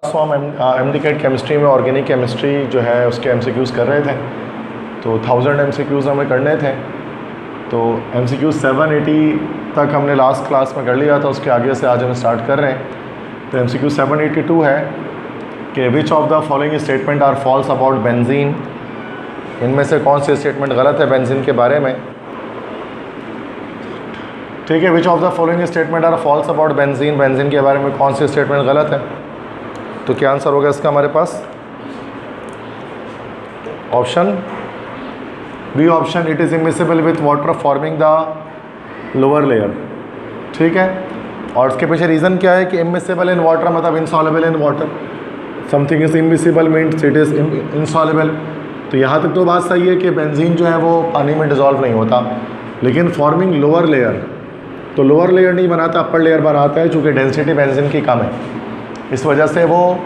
तो हम MDCAT chemistry में ऑर्गेनिक केमिस्ट्री जो है उसके एमसीक्यूज़ कर रहे थे। तो 1000 एमसीक्यूज़ हमें करने थे। तो एमसीक्यूज़ 780 तक हमने लास्ट क्लास में कर लिया था, उसके आगे से आज हम स्टार्ट कर रहे हैं। तो एमसीक्यू 782 है कि which of the following statement are false about benzene. इनमें से कौन सी स्टेटमेंट गलत है बेंजीन के बारे में। ठीक है, which of the following statement are false about benzene. Benzene के बारे में कौन सी स्टेटमेंट गलत है। तो क्या आंसर होगा इसका हमारे पास। Option B option, it is immiscible with water forming the lower layer. ठीक है, और इसके पीछे रीज़न क्या है कि इमिसिबल इन वाटर मतलब insoluble in water. Something is immiscible means it is insoluble. तो यहाँ तक तो बात सही है कि बेंजीन जो है वो पानी में डिज़ोल्व नहीं होता, लेकिन फॉर्मिंग लोअर लेयर, तो लोअर लेयर नहीं बनाता, अपर लेयर बनाता है, चूँकि डेंसिटी बेंजीन की कम है। इस वजह से वो,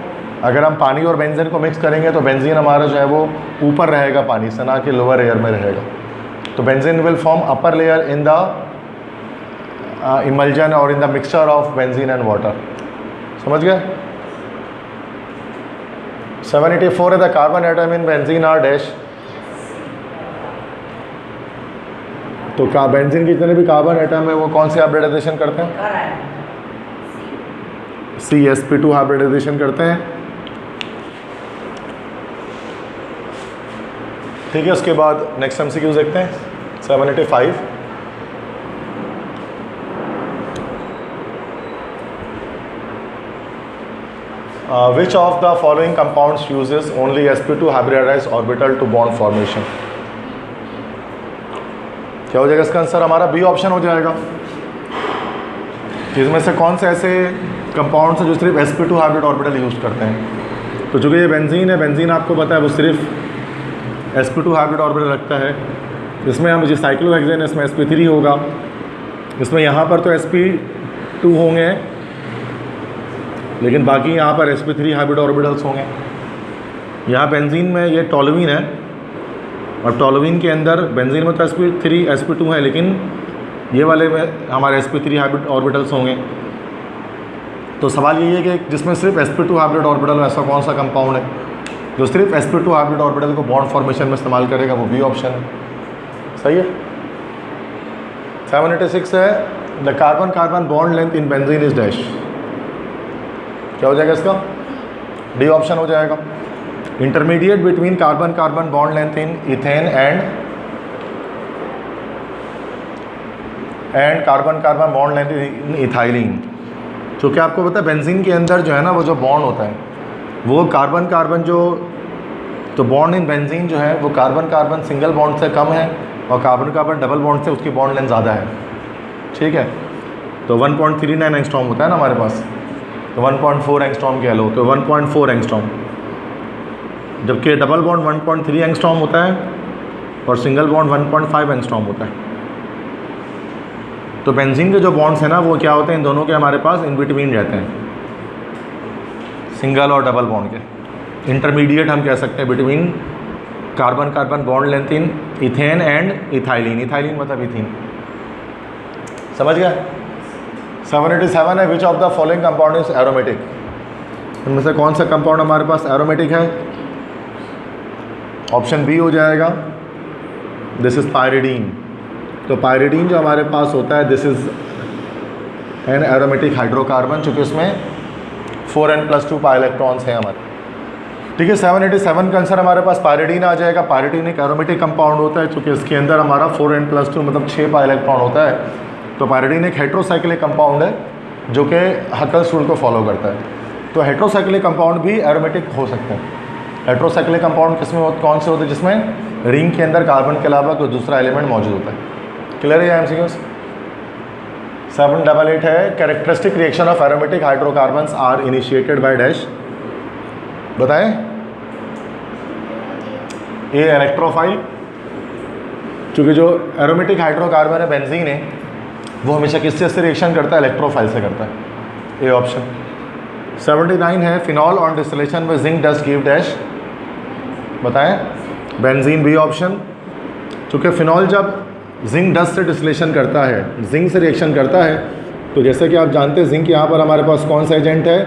अगर हम पानी और बेंजीन को मिक्स करेंगे तो बेंजीन हमारा जो है वो ऊपर रहेगा पानी से, ना कि लोअर लेयर में रहेगा। तो benzene will form upper layer in the emulsion और in the mixture of benzene and water. समझ गए। 784 है the carbon atom in benzene are dash. तो बेंजीन के जितने भी कार्बन एटम है वो कौन से हाइब्रिडाइजेशन करते हैं। CsP2 हाइब्रिडाइजेशन करते हैं। ठीक है, उसके बाद नेक्स्ट एमसीक्यू देखते हैं 785। Which of the following compounds uses only sp2 hybridised orbital to bond formation. क्या हो जाएगा इसका आंसर हमारा। बी ऑप्शन हो जाएगा। इसमें से कौन से ऐसे कंपाउंड्स हैं जो सिर्फ sp2 हाइब्रिड ऑर्बिटल यूज़ करते हैं। तो चूँकि ये बेंजीन है, बेंजीन आपको पता है वो सिर्फ sp2 हाइब्रिड ऑर्बिटल रखता है। इसमें हम जो साइक्लोहेक्सेन, इसमें sp3 होगा, इसमें यहाँ पर तो sp2 होंगे, लेकिन बाकी यहाँ पर sp3 हाइब्रिड ऑर्बिटल्स होंगे। यहाँ बेंजीन में ये टोलुइन है, और टोलुइन के अंदर बेंजीन में तो sp3 sp2 है, लेकिन ये वाले में हमारे sp3 हाइब्रिड ऑर्बिटल्स होंगे। तो सवाल यही है कि जिसमें सिर्फ sp2 हाइब्रिड ऑर्बिटल, ऐसा कौन सा कंपाउंड है जो सिर्फ sp2 हाइब्रिड ऑर्बिटल को बॉन्ड फॉर्मेशन में इस्तेमाल करेगा। वो बी ऑप्शन है। सही है। 786 है the carbon carbon bond length in benzene is dash. क्या हो जाएगा इसका। डी ऑप्शन हो जाएगा। Intermediate between carbon carbon bond length in ethane and carbon carbon bond length in ethylene. क्योंकि आपको पता है बेंजीन के अंदर जो है ना वो जो बॉन्ड होता है वो कार्बन कार्बन जो, तो बॉन्ड इन बेंजीन जो है वो कार्बन कार्बन सिंगल बॉन्ड से कम है और कार्बन कार्बन डबल बॉन्ड से उसकी बॉन्ड लेंथ ज़्यादा है। ठीक है, तो 1.39 एंगस्ट्रॉम होता है ना हमारे पास, तो 1.4 एंगस्ट्रॉम कह लो, तो 1.4 एंगस्ट्रॉम, जबकि डबल बॉन्ड 1.3 एंगस्ट्रॉम होता है और सिंगल बॉन्ड 1.5 एंगस्ट्रॉम होता है। तो बेंजीन के जो बॉन्ड्स हैं ना वो क्या होते हैं, इन दोनों के हमारे पास इन बिटवीन रहते हैं, सिंगल और डबल बॉन्ड के। इंटरमीडिएट हम कह सकते हैं between carbon carbon bond length in ethane and ethylene. Ethylene मतलब इथीन। समझ गया। 787 है which of the following compound is aromatic. इनमें से कौन सा कंपाउंड हमारे पास एरोमेटिक है। ऑप्शन बी हो जाएगा, दिस इज पायरिडीन। तो पायरिडीन जो हमारे पास होता है this is an aromatic hydrocarbon, चूँकि इसमें 4n+2 पाई इलेक्ट्रॉन्स हैं हमारे। ठीक है, 787 का आंसर हमारे पास पायरिडीन आ जाएगा। पायरिडीन एक एरोमेटिक कंपाउंड होता है, चूँकि इसके अंदर हमारा 4n+2 मतलब 6 पाई इलेक्ट्रॉन होता है। तो पायरिडीन एक हेट्रोसाइक्लिक कंपाउंड है जो कि हकल्स रूल को फॉलो करता है। तो हेट्रोसाइक्लिक कंपाउंड भी एरोमेटिक हो सकते हैं। हेट्रोसाइक्लिक कंपाउंड किसमें कौन से होते हैं, जिसमें रिंग के अंदर कार्बन के अलावा कोई दूसरा एलिमेंट मौजूद होता है। क्लियर है एमसीक्यूज़। 788 है characteristic reaction of aromatic hydrocarbons are initiated by dash. बताएं। ए इलेक्ट्रोफाइल, चूँकि जो एरोमेटिक हाइड्रोकार्बन है बेंजीन है वो हमेशा किससे से रिएक्शन करता है, इलेक्ट्रोफाइल से करता है। ए ऑप्शन। 79 है फिनॉल ऑन डिस्टिलेशन में जिंक डस्ट गिव डैश। बताएं। बेंजीन। B option. चूँकि फिनॉल जब जिंक डस्ट से डिस्टिलेशन करता है, जिंक से रिएक्शन करता है, तो जैसे कि आप जानते हैं जिंक यहाँ पर हमारे पास कौन सा एजेंट है,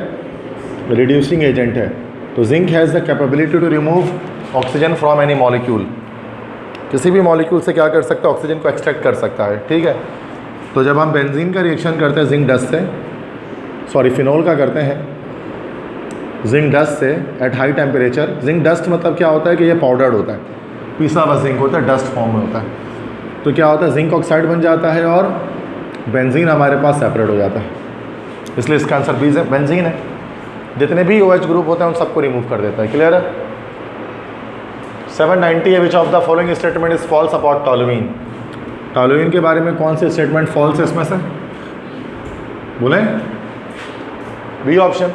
रिड्यूसिंग एजेंट है। तो zinc has the capability to remove oxygen from any molecule, किसी भी मॉलिक्यूल से क्या कर सकता है, ऑक्सीजन को एक्सट्रैक्ट कर सकता है, ठीक है। तो जब हम बेंजीन का रिएक्शन करते हैं जिंक डस्ट से, सॉरी फिनोल का करते हैं जिंक डस्ट से at high temperature, zinc dust मतलब क्या होता है कि ये पाउडर्ड होता है, पीसा हुआ जिंक होता है, डस्ट फॉर्म में होता है। तो क्या होता है, जिंक ऑक्साइड बन जाता है और बेंजीन हमारे पास सेपरेट हो जाता है, इसलिए इसका आंसर बी है, बेंजीन है। जितने भी OH ग्रुप होते हैं उन सबको रिमूव कर देता है। क्लियर है। 790 है, which of the following statement is false about toluene. Toluene के बारे में कौन से स्टेटमेंट फॉल्स है इसमें से, बोलें। B option,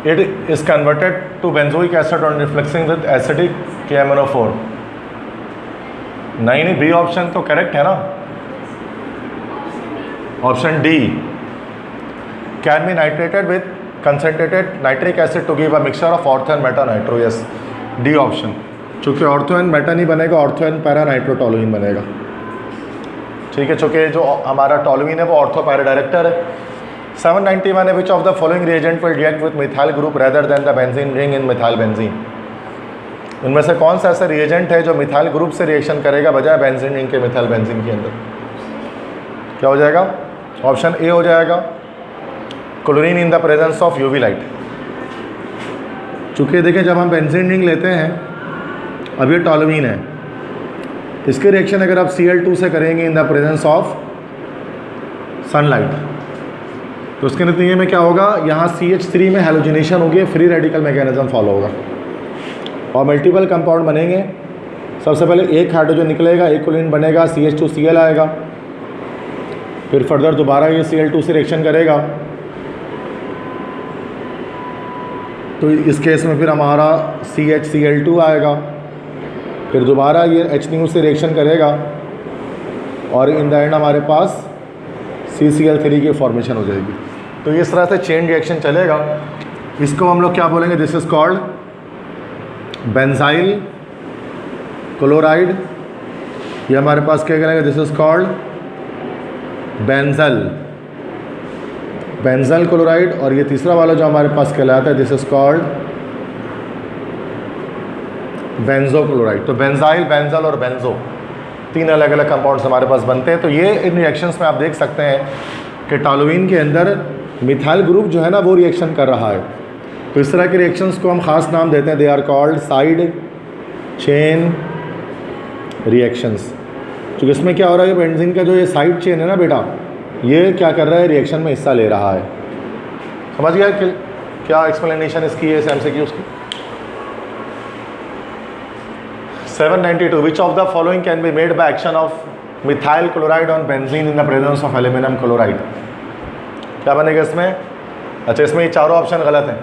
it is converted to benzoic acid on refluxing with acidic KMnO4। नहीं, बी ऑप्शन तो करेक्ट है ना। Option D, can be nitrated with concentrated nitric acid to give a mixture of ortho and meta nitro. Yes, D option. चूँकि ortho and meta नहीं बनेगा, ortho and para nitro toluene बनेगा, ठीक है। चूँकि जो हमारा टॉलुइन है वो ऑर्थो पैरा डायरेक्टर है। 791 है, which of the following reagent will react with methyl group rather than the benzene ring in methyl benzene. उनमें से कौन सा ऐसा रिएजेंट है जो मिथाइल ग्रुप से रिएक्शन करेगा बजाय बेंजीन रिंग के मिथाइल बेंजीन के अंदर। क्या हो जाएगा, ऑप्शन ए हो जाएगा, chlorine in the presence of UV light. चूँकि देखें जब हम बेंजीन रिंग लेते हैं, अब ये टॉलुइन है, इसके रिएक्शन अगर आप Cl2 से करेंगे in the presence of sunlight, तो उसके नतीजे में क्या होगा, यहाँ CH3 में हैलोजिनेशन होगी, फ्री रेडिकल मैकेनिज्म फॉलो होगा और मल्टीपल कंपाउंड बनेंगे। सबसे पहले एक हाइड्रोजन निकलेगा, एक क्लोरीन बनेगा, CH2Cl आएगा, फिर फर्दर दोबारा ये Cl2 से रिएक्शन करेगा। तो इस केस में फिर हमारा CHCl2 आएगा, फिर दोबारा ये HNO से रिएक्शन करेगा और इन द एंड हमारे पास CCl3 की फॉर्मेशन हो जाएगी। तो इस तरह से चेन रिएक्शन चलेगा। इसको हम लोग क्या बोलेंगे, this is called benzyl chloride. ये हमारे पास क्या करेंगे, this is called benzal chloride. और ये तीसरा वाला जो हमारे पास कहलाता है, this is called benzo chloride. तो बेंजाइल, बेंजल और बेंजो, तीन अलग अलग कंपाउंड्स हमारे पास बनते हैं। तो ये इन रिएक्शंस में आप देख सकते हैं कि टॉलुइन के अंदर मिथाइल ग्रुप जो है ना वो रिएक्शन कर रहा है। तो इस तरह के रिएक्शंस को हम ख़ास नाम देते हैं, they are called side chain reactions. तो इसमें क्या हो रहा है, बेंजीन का जो ये साइड चेन है ना बेटा, ये क्या कर रहा है, रिएक्शन में हिस्सा ले रहा है। समझ गया कि क्या एक्सप्लेनेशन इसकी है, MCQs की। 792, विच of the following can be made by action of methyl chloride on benzene in the presence of aluminium chloride. क्या बनेगा इसमें, अच्छा इसमें ये चारों ऑप्शन गलत हैं।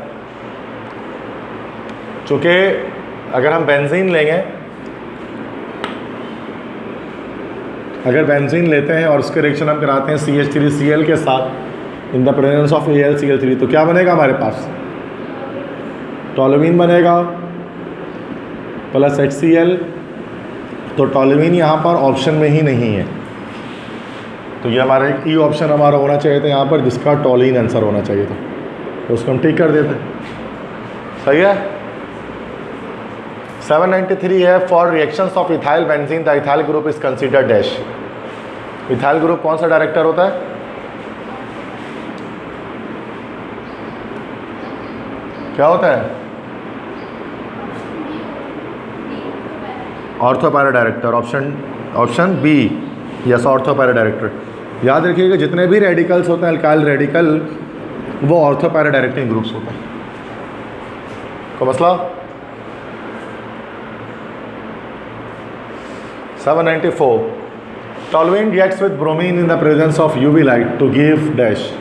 चूँकि अगर हम बेंजीन लेंगे, अगर बेंजीन लेते हैं और उसके रिएक्शन हम कराते हैं CH3Cl के साथ इन द प्रेजेंस ऑफ AlCl3, तो क्या बनेगा हमारे पास, टॉलुइन बनेगा प्लस HCl। तो टॉलुइन यहाँ पर ऑप्शन में ही नहीं है, तो ये हमारा एक ई ऑप्शन हमारा होना चाहिए था यहाँ पर, जिसका टॉलुइन आंसर होना चाहिए था, तो उसको हम ठीक कर देते। सही है। 793 है, for reactions of ethyl benzene the ethyl group is consider dash. Ethyl group कौन सा डायरेक्टर होता है, क्या होता है, ortho para director. Option B, yes, ortho para director. याद रखिएगा जितने भी रेडिकल्स होते हैं अल्काइल रेडिकल, वो ऑर्थो पैरा डायरेक्टिंग ग्रुप्स होते हैं। को मसला। 794, toluene reacts with bromine in the presence of UV light to give dash.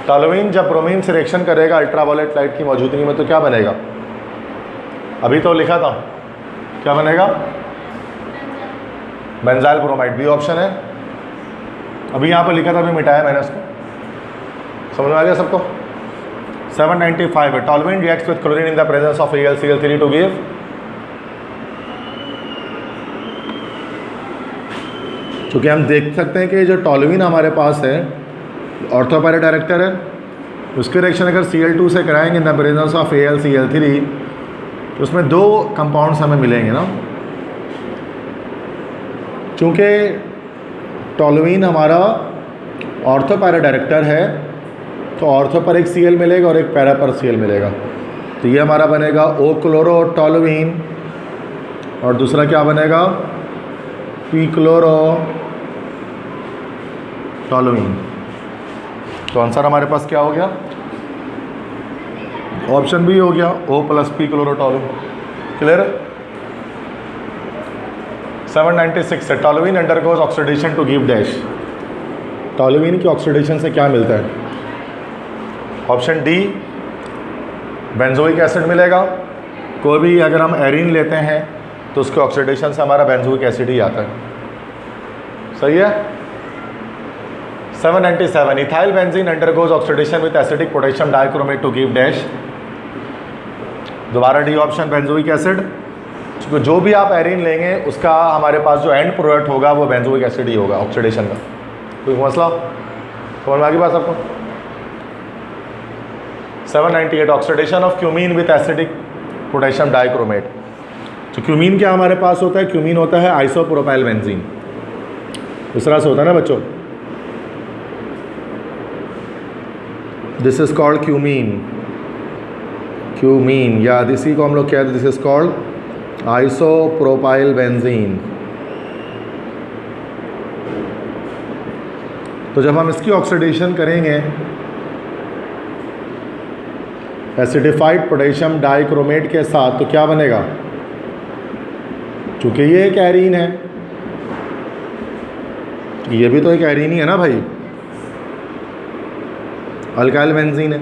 Toluene जब ब्रोमीन से रिएक्शन करेगा अल्ट्रावायलेट लाइट की मौजूदगी में, तो क्या बनेगा, अभी तो लिखा था, क्या बनेगा, बेंजाइल ब्रोमाइड। बी ऑप्शन है, अभी यहाँ पर लिखा था, अभी मिटाया मैंने उसको। समझ में आ गया सबको। 795 है, toluene reacts with chlorine in the presence of AlCl3 to give चूँकि हम देख सकते हैं कि जो टोल्यूइन हमारे पास है ऑर्थो पैरा डायरेक्टर है, उसके रिएक्शन अगर Cl2 से कराएंगे इन द प्रेजेंस ऑफ AlCl3 तो उसमें दो कंपाउंड्स हमें मिलेंगे ना। चूँकि टोल्यूइन हमारा ऑर्थो पैरा डायरेक्टर है तो ऑर्थो पर एक Cl मिलेगा और एक पैरा पर Cl मिलेगा, तो ये हमारा बनेगा O क्लोरो टोल्यूइन और दूसरा क्या बनेगा P क्लोरो टोल्यूइन। तो आंसर हमारे पास क्या हो गया, ऑप्शन बी हो गया O + P chlorotoluene. Clear. 796 है, toluene undergoes oxidation to give dash. Toluene की ऑक्सीडेशन से क्या मिलता है, ऑप्शन डी बेंजोइक एसिड मिलेगा। कोई भी अगर हम एरीन लेते हैं तो उसके ऑक्सीडेशन से हमारा बेंजोइक एसिड ही आता है। सही है। 797 ethyl benzene undergoes oxidation with acidic potassium dichromate to give dash. दोबारा डी ऑप्शन बेंजोइक एसिड। जो भी आप एरीन लेंगे उसका हमारे पास जो एंड प्रोडक्ट होगा वो बेंजोइक एसिड ही होगा ऑक्सीडेशन का। कोई मसला समझ में आ गई बात आपको। 798 oxidation of cumene with acidic potassium dichromate. तो क्यूमीन क्या हमारे पास होता है, क्यूमीन होता है आइसोप्रोपाइल बेंजीन, इस तरह से होता है ना बच्चों। This is called cumene, cumene या इसी को हम लोग कहते हैं this is called isopropyl benzene. तो जब हम इसकी ऑक्सीडेशन करेंगे एसिडिफाइड पोटेशियम डाइक्रोमेट के साथ तो क्या बनेगा, चूँकि ये एक एरीन है, ये भी तो एक एरीन ही है ना भाई, अल्काइल बेंजीन है।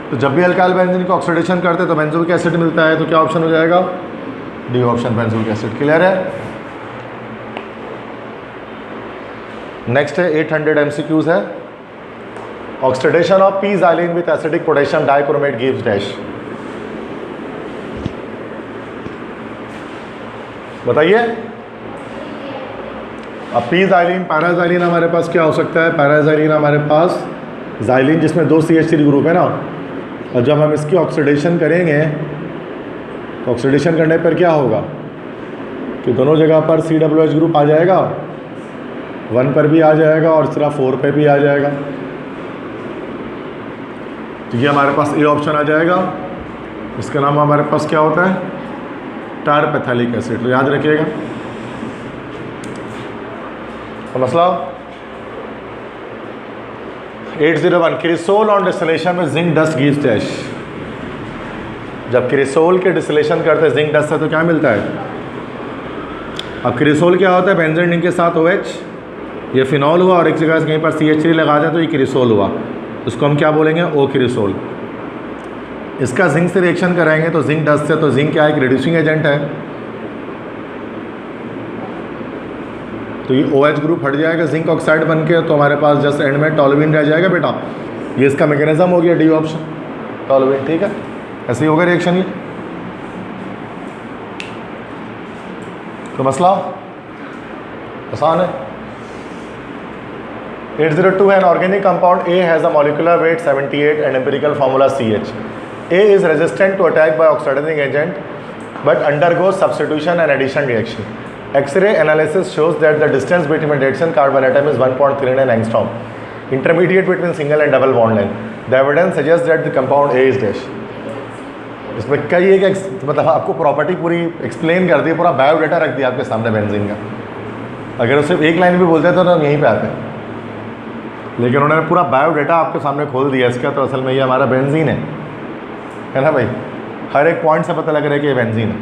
तो जब भी अल्काइल बेंजीन को ऑक्सीडेशन करते हैं तो बेंजोइक एसिड मिलता है, तो क्या ऑप्शन हो जाएगा, D option benzoic acid. Clear है। नेक्स्ट है 800 MCQs है। Oxidation of p xylene with acidic potassium dichromate gives dash. बताइए। अब पी ज़ाइलिन पैराज़ाइलिन हमारे पास क्या हो सकता है, पैराज़ाइलिन हमारे पास ज़ाइलिन जिसमें 2 CH3 ग्रुप है ना, और जब हम इसकी ऑक्सीडेशन करेंगे तो ऑक्सीडेशन करने पर क्या होगा कि दोनों जगह पर COOH ग्रुप आ जाएगा, 1 पर भी आ जाएगा और सिर्फ 4 पे भी आ जाएगा। तो ये हमारे पास ए ऑप्शन आ जाएगा। इसका नाम हमारे पास क्या होता है, टारपेथैलिक एसिड। तो याद रखिएगा। तो मसला 801 क्रिसोल ऑन डिस्टिलेशन में जिंक डस्ट गिव्स डैश। जब क्रिसोल के डिस्टिलेशन करते हैं जिंक डस्ट से तो क्या मिलता है। अब क्रिसोल क्या होता है, बेंजीन रिंग के साथ OH, ये फिनॉल हुआ और एक जगह से कहीं पर CH3 लगा दें तो ये क्रिसोल हुआ, उसको हम क्या बोलेंगे, ओ क्रिसोल। इसका जिंक से रिएक्शन कराएंगे तो जिंक डस्ट से, तो जिंक क्या एक रिड्यूसिंग एजेंट है, तो ये OH ग्रुप हट जाएगा जिंक ऑक्साइड बन के, तो हमारे पास जस्ट एंड में टोल्यूइन रह जाएगा बेटा। ये इसका मैकेनिज्म हो गया, डी ऑप्शन टोल्यूइन। ठीक है, ऐसे ही होगा रिएक्शन ये। तो मसला आसान है। 802 है, an organic compound A has a molecular weight 78 and empirical formula CH. A is resistant to attack by oxidizing agent but undergoes substitution and addition reaction. X-ray analysis shows that the distance between reaction carbon atom is 1.39 angstrom, intermediate between single and double bond length. The evidence suggests that the compound A is dash. इसमें कई एक मतलब आपको property पूरी explain कर दी, पूरा biodata रख दिया आपके सामने बेंजीन का। अगर सिर्फ एक लाइन भी बोलते तो हम यहीं पे आते हैं, लेकिन उन्होंने पूरा बायोडाटा आपके सामने खोल दिया इसका। तो असल में ये हमारा बेंजीन है ना भाई, हर एक पॉइंट से पता लग रहा है कि ये बेंजीन है।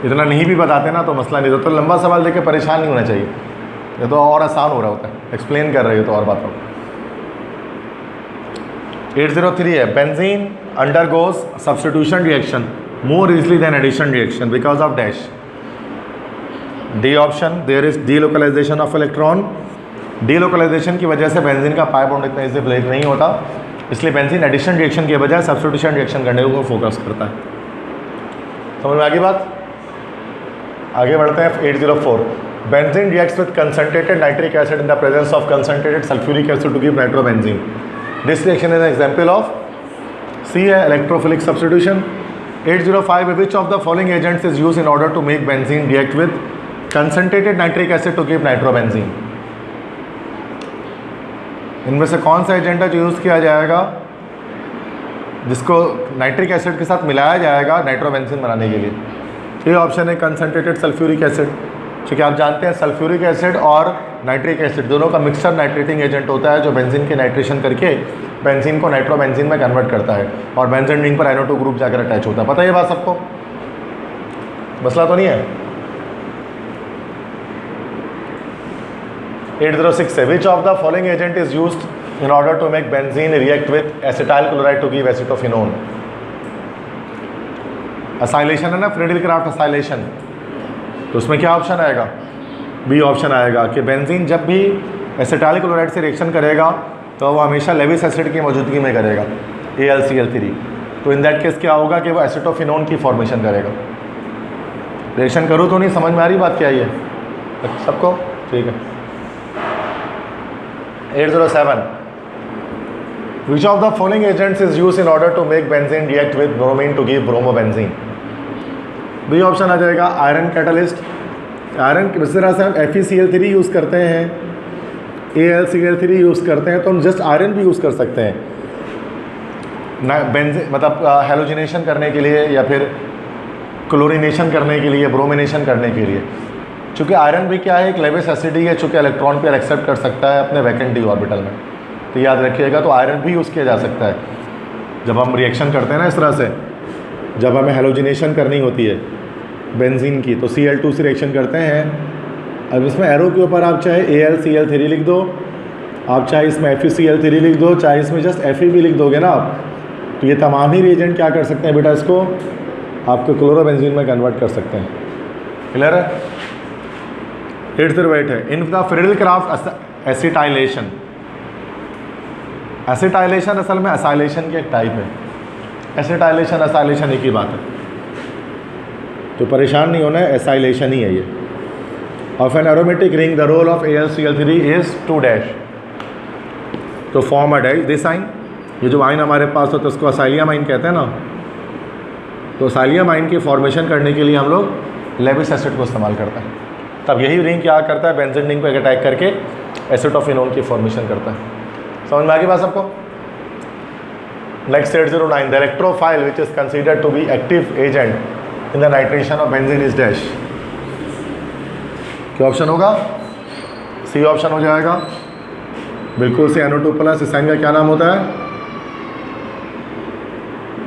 इतना नहीं भी बताते ना तो मसला नहीं होता। तो लंबा सवाल देके परेशान नहीं होना चाहिए, ये तो और आसान हो रहा होता है, एक्सप्लेन कर रहे हो तो और बात हो। 803 है, benzene undergoes substitution reaction more easily than addition reaction because of dash. D option, there is delocalisation of electron. Delocalisation की वजह से बेंजीन का पाई बॉन्ड इतना इजी ब्रेक नहीं होता, इसलिए बेंजीन एडिशन रिएक्शन के बजाय सब्स्टिट्यूशन रिएक्शन करने को फोकस करता है। समझ में आगे बात, आगे बढ़ते हैं। 804 benzene reacts with concentrated nitric acid in the presence of concentrated sulphuric acid to give nitrobenzene. This reaction is an example of सी है electrophilic substitution. 805 which of the following agents is use in order to make benzene react with concentrated nitric acid to give nitrobenzene. इनमें से कौन सा agent है जो use किया जाएगा जिसको नाइट्रिक एसिड के साथ मिलाया जाएगा नाइट्रोबेंजीन बनाने के लिए? ये ऑप्शन है कंसंट्रेटेड सल्फ्यूरिक एसिड। क्योंकि आप जानते हैं सल्फ्यूरिक एसिड और नाइट्रिक एसिड दोनों का मिक्सर नाइट्रेटिंग एजेंट होता है जो बेंजीन के नाइट्रेशन करके बेंजीन को नाइट्रोबेंजीन में कन्वर्ट करता है और बेंजीन रिंग पर NO2 ग्रुप जाकर अटैच होता है। पता है ये बात सबको? मसला तो नहीं है? 806 है which of the following agent is used in order to make benzene react with acetyl chloride to give acetophenone? असैलेशन है ना, फ्रेडल-क्राफ्ट असैलेशन। तो उसमें क्या ऑप्शन आएगा? बी ऑप्शन आएगा कि बेंजीन जब भी एसिटाइल क्लोराइड से रिएक्शन करेगा तो वो हमेशा लेविस एसिड की मौजूदगी में करेगा AlCl3। तो इन दैट केस क्या होगा कि वो एसेटोफिनोन की फॉर्मेशन करेगा। रिएक्शन करूँ तो नहीं समझ में आ रही बात क्या है सबको? ठीक है। 807 Which of the following agents is used in order to make benzene react with bromine to give bromobenzene? B option आ जाएगा आयरन कैटलिस्ट। आयरन इस तरह से हम FeCl3 यूज़ करते हैं, AlCl3 यूज़ करते हैं, तो हम जस्ट आयरन भी यूज़ कर सकते हैं ना बेंजीन मतलब हेलोजिनेशन करने के लिए या फिर क्लोरिनेशन करने के लिए, ब्रोमिनेशन करने के लिए। चूँकि आयरन भी क्या है एक लेविस एसिड ही है, चूँकि इलेक्ट्रॉन पेयर एक्सेप्ट कर सकता है अपने वैकेंट डी ऑर्बिटल में, तो याद रखिएगा। तो आयरन भी यूज़ किया जा सकता है जब हम रिएक्शन करते हैं ना इस तरह से, जब हमें हेलोजिनेशन करनी होती है बेंजीन की तो Cl2 से रिएक्शन करते हैं। अब इसमें एरो के ऊपर आप चाहे AlCl3 लिख दो, आप चाहे इसमें FeCl3 लिख दो, चाहे इसमें जस्ट Fe भी लिख दोगे ना आप, तो ये तमाम ही रिएजेंट क्या कर सकते हैं बेटा, इसको आपको क्लोरोबेंजीन में कन्वर्ट कर सकते हैं। क्लियर है? 808 है in the Friedel-craft acetylation. Acetylation असल में असाइलेशन की एक टाइप है। एसिटाइलेशन असाइलेशन एक ही बात है, तो परेशान नहीं होना है, एसाइलेशन ही है ये। Of an aromatic ring the role of AlCl3 is to dash to form a dash this ion. ये जो आइन हमारे पास होता है उसको असाइलियम आइन कहते हैं ना, तो असाइलियम आइन की फॉर्मेशन करने के लिए हम लोग लेविस एसिड को इस्तेमाल करते हैं। तब यही रिंग क्या करता है, बेंजीन रिंग पर अटैक करके एसेटोफिनोन की फॉर्मेशन करता है। समझ में आ गई बात सबको? Next 809 the electrophile which is considered to be active agent in the nitration of benzene is dash. क्या ऑप्शन होगा? सी ऑप्शन हो जाएगा बिल्कुल से NO2+। इस आइन का क्या नाम होता है?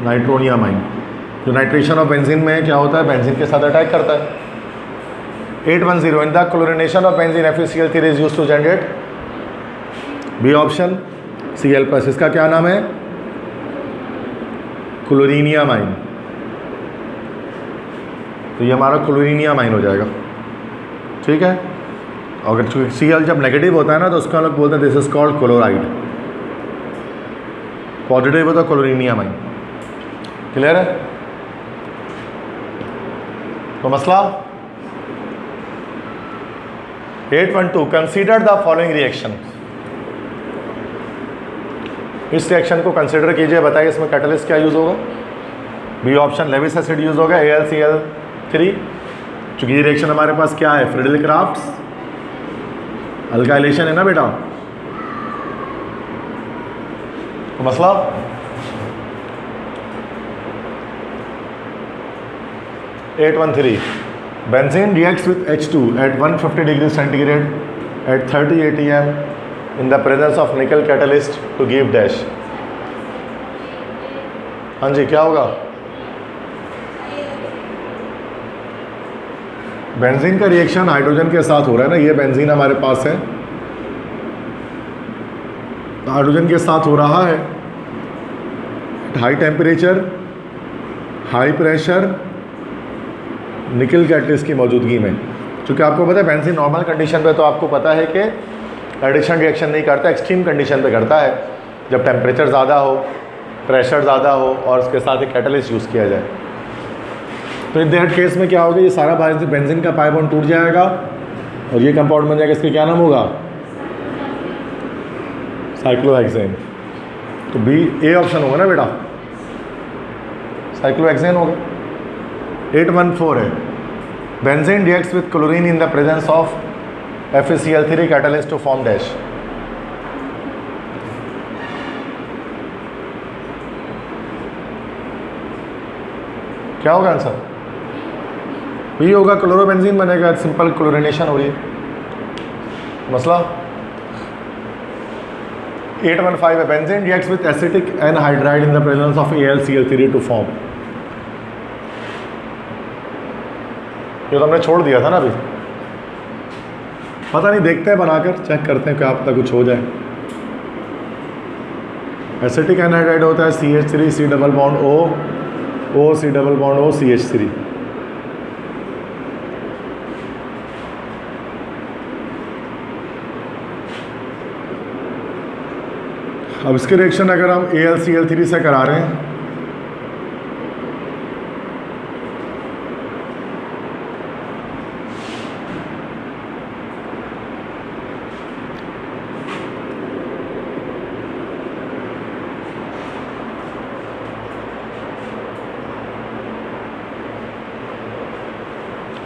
नाइट्रोनियम आइन। जो नाइट्रेशन ऑफ बेंजीन में क्या होता है, बेंजीन के साथ अटैक करता है। 810 in the chlorination of benzene FeCl3 is used to generate B option Cl+। इसका क्या नाम है? क्लोरीनियम आइन। तो ये हमारा क्लोरीनियम आइन हो जाएगा। ठीक है। अगर Cl जब नेगेटिव होता है ना तो उसको हम लोग बोलते हैं this is called chloride. Positive होता है क्लोरीनियम आइन। क्लियर है? तो मसला 812 कंसीडर द फॉलोइंग रिएक्शन। इस रिएक्शन को कंसीडर कीजिए, बताइए इसमें कैटलिस्ट क्या यूज़ होगा? B option Lewis acid use होगा AlCl3। चूँकि ये रिएक्शन हमारे पास क्या है, फ्रेडल-क्राफ्ट अल्काइलेशन है ना बेटा। तो मसला 813 benzene reacts with H2 at 150 degree centigrade at 30 atm in the presence of nickel catalyst to give dash। हाँ जी क्या होगा? बेंजीन का रिएक्शन हाइड्रोजन के साथ हो रहा है ना, ये बेंजीन हमारे पास है, हाइड्रोजन के साथ हो रहा है। हाई टेम्परेचर, हाई प्रेशर, निकल कैटलिस्ट की मौजूदगी में। क्योंकि आपको पता है बेंजीन नॉर्मल कंडीशन पे तो आपको पता है कि एडिशन रिएक्शन नहीं करता, एक्सट्रीम कंडीशन पे करता है, जब टेम्परेचर ज़्यादा हो, प्रेशर ज़्यादा हो और उसके साथ एक कैटलिस्ट यूज़ किया जाए। तो इन दैट केस में क्या होगा, ये सारा बेंजीन का पाई बॉन्ड टूट जाएगा और ये कंपाउंड बन जाएगा, इसका क्या नाम होगा? साइक्लोहेक्सेन। तो बी ए ऑप्शन होगा ना बेटा, साइक्लोहेक्सेन होगा। 814 है, benzene reacts with chlorine in the presence of FeCl3 catalyst to form dash. क्या होगा आंसर? बी होगा, क्लोरोबेंजीन बनेगा, सिंपल क्लोरिनेशन हो रही है मसला। 815 है, benzene reacts with acetic anhydride in the presence of AlCl3 to form. ये तो हमने छोड़ दिया था ना अभी, पता नहीं, देखते हैं बनाकर, चेक करते हैं क्या पता कुछ हो जाए। एसिटिक एनहाइड्राइड होता है CH3 C double bond O C double bond O CH3। अब इसके रिएक्शन अगर हम AlCl3 से करा रहे हैं,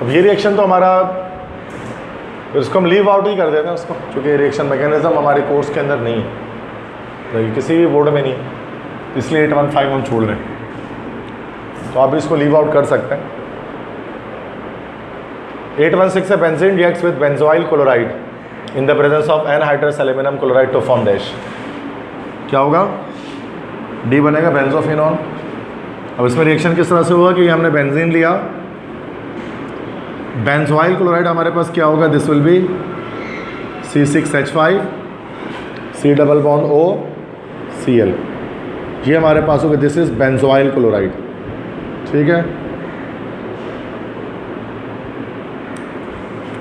अब ये रिएक्शन तो हमारा, इसको हम लीव आउट ही कर देते हैं उसको, क्योंकि रिएक्शन मैकेनिज्म हमारे कोर्स के अंदर नहीं है, किसी भी बोर्ड में नहीं, इसलिए 815 हम छोड़ रहे हैं। तो आप इसको लीव आउट कर सकते हैं। 816 है, benzene reacts with benzoyl chloride in the presence of anhydrous aluminium chloride to form dash. क्या होगा? डी बनेगा, बेंजोफिनोन। अब इसमें रिएक्शन किस तरह से होगा कि हमने बेंजीन लिया, बेंजोइल क्लोराइड हमारे पास क्या होगा? This will be C6H5 C double bond O Cl। ये हमारे पास होगा, दिस इज बेंजोइल क्लोराइड। ठीक है,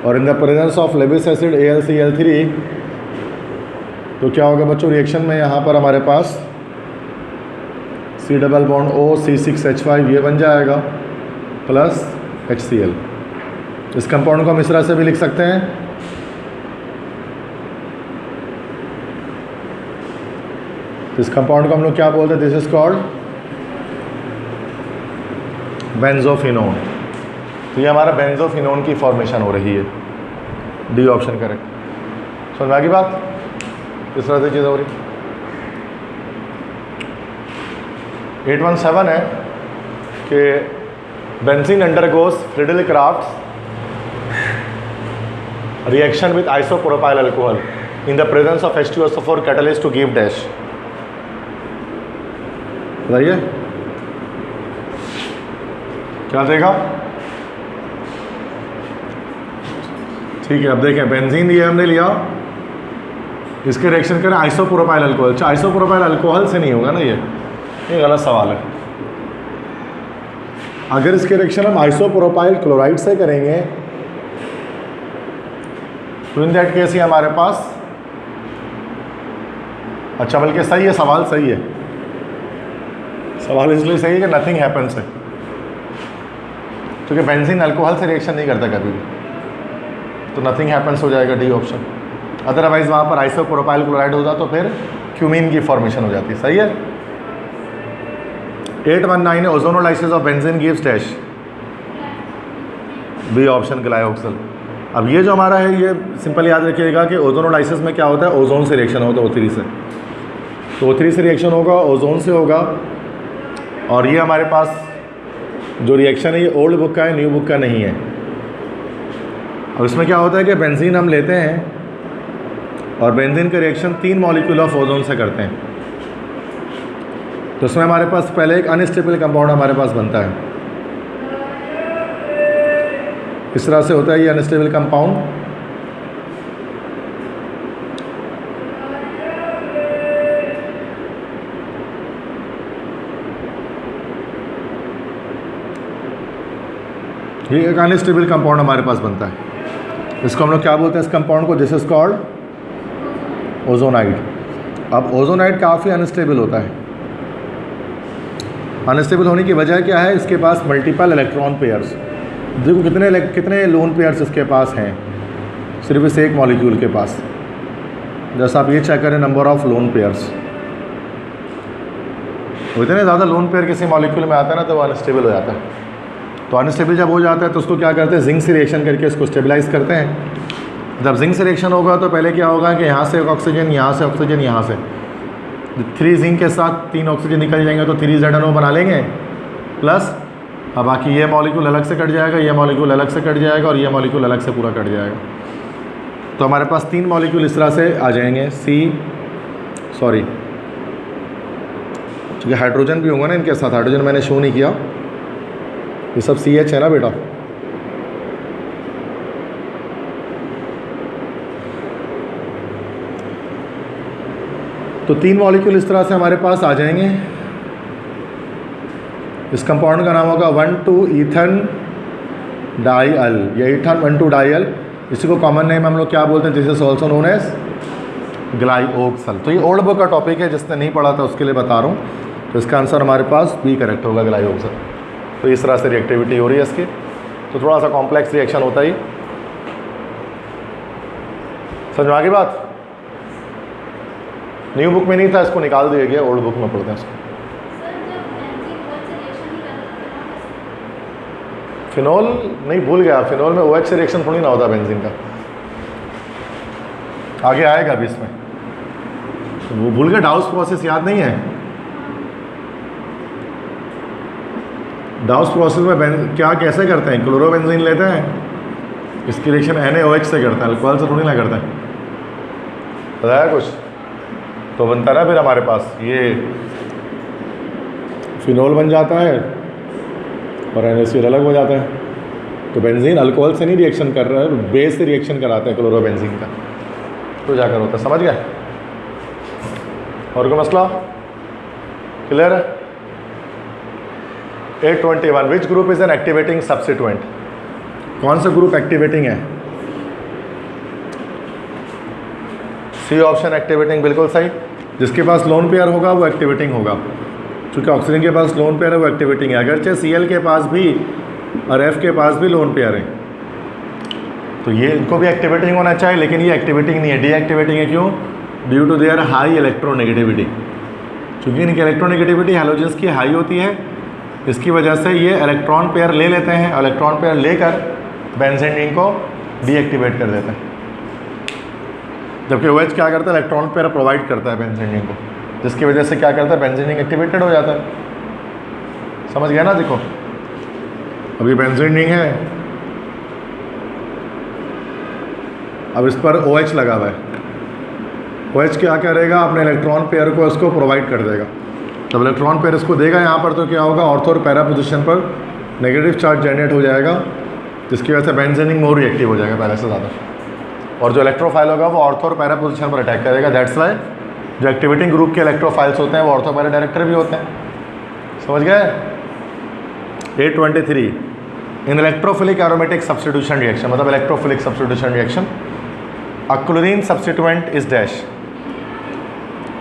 और in the presence of Lewis acid AlCl3, तो क्या होगा बच्चों रिएक्शन में? यहाँ पर हमारे पास C double bond O C6H5 ये बन जाएगा प्लस HCl। इस कंपाउंड को हम इस तरह से भी लिख सकते हैं, इस कंपाउंड को हम लोग क्या बोलते हैं? This is called benzophenone. तो ये हमारा बेंजोफिनोन की फॉर्मेशन हो रही है। D option correct. समझ में आ गई बात? इस तरह से चीज़ हो रही। 817 है कि benzene undergoes Friedel Crafts reaction with isopropyl alcohol in the presence of H2SO4 catalyst to give dash। बताइए क्या देगा? ठीक है, अब देखें, बेंजीन ये हमने लिया, इसके रिएक्शन करें आइसोप्रोपाइल अल्कोहल। अच्छा, आइसोप्रोपाइल अल्कोहल से नहीं होगा ना, ये गलत सवाल है। अगर इसके रिएक्शन हम आइसोप्रोपाइल क्लोराइड से करेंगे तो इन दैट केस ही हमारे पास, अच्छा बल्कि सही है, सवाल सही है, सवाल इसलिए सही है कि नथिंग हैपन्स है, क्योंकि बेंजीन अल्कोहल से रिएक्शन नहीं करता कभी भी, तो नथिंग हैपन्स हो जाएगा डी ऑप्शन। अदरवाइज वहाँ पर आइसोप्रोपाइल क्लोराइड होता तो फिर क्यूमीन की फॉर्मेशन हो जाती। सही है। 819 है, ozonolysis of benzene gives dash. B option glyoxal. अब ये जो हमारा है, ये सिंपल याद रखिएगा कि ओजोनोलाइसिस में क्या होता है? ओजोन से रिएक्शन होता है, O3 से। तो O3 से रिएक्शन होगा, ओजोन से होगा, और ये हमारे पास जो रिएक्शन है ये ओल्ड बुक का है, न्यू बुक का नहीं है। अब इसमें क्या होता है कि बेंजीन हम लेते हैं और बेंजीन का रिएक्शन 3 मॉलिक्यूल ऑफ ओजोन से करते हैं, तो उसमें हमारे पास पहले एक अनस्टेबल कंपाउंड हमारे पास बनता है। इस तरह से होता है ये अनस्टेबल कंपाउंड। ये एक अनस्टेबल कंपाउंड हमारे पास बनता है, इसको हम लोग क्या बोलते हैं? इस कंपाउंड को दिस इज कॉल्ड ओजोनाइड। अब ओजोनाइड काफ़ी अनस्टेबल होता है। अनस्टेबल होने की वजह क्या है? इसके पास मल्टीपल इलेक्ट्रॉन पेयर्स, देखो कितने लोन पेयर्स इसके पास हैं। सिर्फ इस एक मॉलिक्यूल के पास। जैसे आप ये चेक करें नंबर ऑफ लोन पेयर्स, इतने ज़्यादा लोन पेयर किसी मॉलिक्यूल में आता है ना तो वो अनस्टेबल हो जाता है। तो अनस्टेबल जब हो जाता है तो उसको क्या करते हैं, जिंक से रिएक्शन करके इसको स्टेबलाइज करते हैं। जब जिंक से रिएक्शन होगा तो पहले क्या होगा कि यहाँ से ऑक्सीजन, यहाँ से ऑक्सीजन, यहाँ से 3 जिंक के साथ 3 ऑक्सीजन निकल जाएंगे तो 3 ZNO बना लेंगे, प्लस अब बाकी ये मॉलिक्यूल अलग से कट जाएगा, ये मॉलिक्यूल अलग से कट जाएगा और ये मॉलिक्यूल अलग से पूरा कट जाएगा। तो हमारे पास 3 मॉलिक्यूल इस तरह से आ जाएंगे। क्योंकि हाइड्रोजन भी होगा ना इनके साथ, हाइड्रोजन मैंने शो नहीं किया, ये सब CH है ना बेटा। तो 3 मॉलिक्यूल इस तरह से हमारे पास आ जाएंगे। इस कंपाउंड का नाम होगा 1,2-ईथन डाइअल, या ईथन 1,2-डाइअल। इसी को कॉमन नेम हम लोग क्या बोलते हैं, this is also known as glyoxal. तो ये ओल्ड बुक का टॉपिक है, जिसने नहीं पढ़ा था उसके लिए बता रहा हूँ। तो इसका आंसर हमारे पास बी करेक्ट होगा, ग्लाइओक्सल। तो इस तरह से रिएक्टिविटी हो रही है इसकी। तो थोड़ा सा कॉम्प्लेक्स रिएक्शन होता ही, समझ में आ गई बात। न्यू बुक में नहीं था, इसको निकाल दिया गया, ओल्ड बुक में पढ़ते हैं इसको। फिनॉल नहीं, भूल गया, फिनॉल में OH से रिएक्शन थोड़ी ना होता बेंजीन का, आगे आएगा अभी इसमें। वो भूल गया, डाउस प्रोसेस याद नहीं है। डाउस प्रोसेस में क्या कैसे करते हैं, क्लोरोबेंजीन लेते हैं, इसकी रिएक्शन NaOH से करता है, अल्कोहल से थोड़ी ना करता है। पता है कुछ तो बनता ना फिर हमारे पास ये फिनॉल बन जाता है और NaCl अलग हो जाता है। तो बेंजीन अल्कोहल से नहीं रिएक्शन कर रहा है, बेस से रिएक्शन कराते हैं क्लोरोबेंजीन का, तो जाकर होता है। समझ गए? और कोई मसला क्लियर है? 821 which group is an activating substituent. कौन सा ग्रुप एक्टिवेटिंग है? सी ऑप्शन एक्टिवेटिंग, बिल्कुल सही। जिसके पास लोन पेयर होगा वो एक्टिवेटिंग होगा, क्योंकि ऑक्सीजन के पास लोन पेयर है वो एक्टिवेटिंग है। अगरचे Cl के पास भी और F के पास भी लोन पेयर है, तो ये इनको भी एक्टिवेटिंग होना चाहिए, लेकिन ये एक्टिवेटिंग नहीं है, डीएक्टिवेटिंग है। क्यों? Due to their high electronegativity. चूँकि इनकी इलेक्ट्रोनेगेटिविटी हैलोजेंस की हाई होती है, इसकी वजह से ये इलेक्ट्रॉन पेयर ले लेते हैं, इलेक्ट्रॉन पेयर लेकर बेंजीन रिंग को डीएक्टिवेट कर देते हैं। जबकि OH क्या करता है, इलेक्ट्रॉन पेयर प्रोवाइड करता है बेंजीन रिंग को, जिसकी वजह से क्या करता है, बेंजीन रिंग एक्टिवेटेड हो जाता है। समझ गया ना? देखो अभी बेंजीन रिंग है, अब इस पर OH लगा हुआ है। OH क्या करेगा, अपने इलेक्ट्रॉन पेयर को इसको प्रोवाइड कर देगा। जब इलेक्ट्रॉन पेयर इसको देगा यहाँ पर, तो क्या होगा, ऑर्थो और पैरा पोजिशन पर नेगेटिव चार्ज जनरेट हो जाएगा, जिसकी वजह से बेंजीन रिंग मोर रिएक्टिव हो जाएगा पहले से ज़्यादा, और जो इलेक्ट्रोफाइल होगा वो ऑर्थो और पैरा पोजिशन पर अटैक करेगा। दैट्स वाई जो एक्टिवेटिंग ग्रुप के इलेक्ट्रोफाइल्स होते हैं वो ऑर्थो पैरा डायरेक्टर भी होते हैं। समझ गए? 823 इन इलेक्ट्रोफिलिक एरोमेटिक सब्स्टिट्यूशन रिएक्शन, मतलब electrophilic substitution reaction, a chlorine substituent is dash.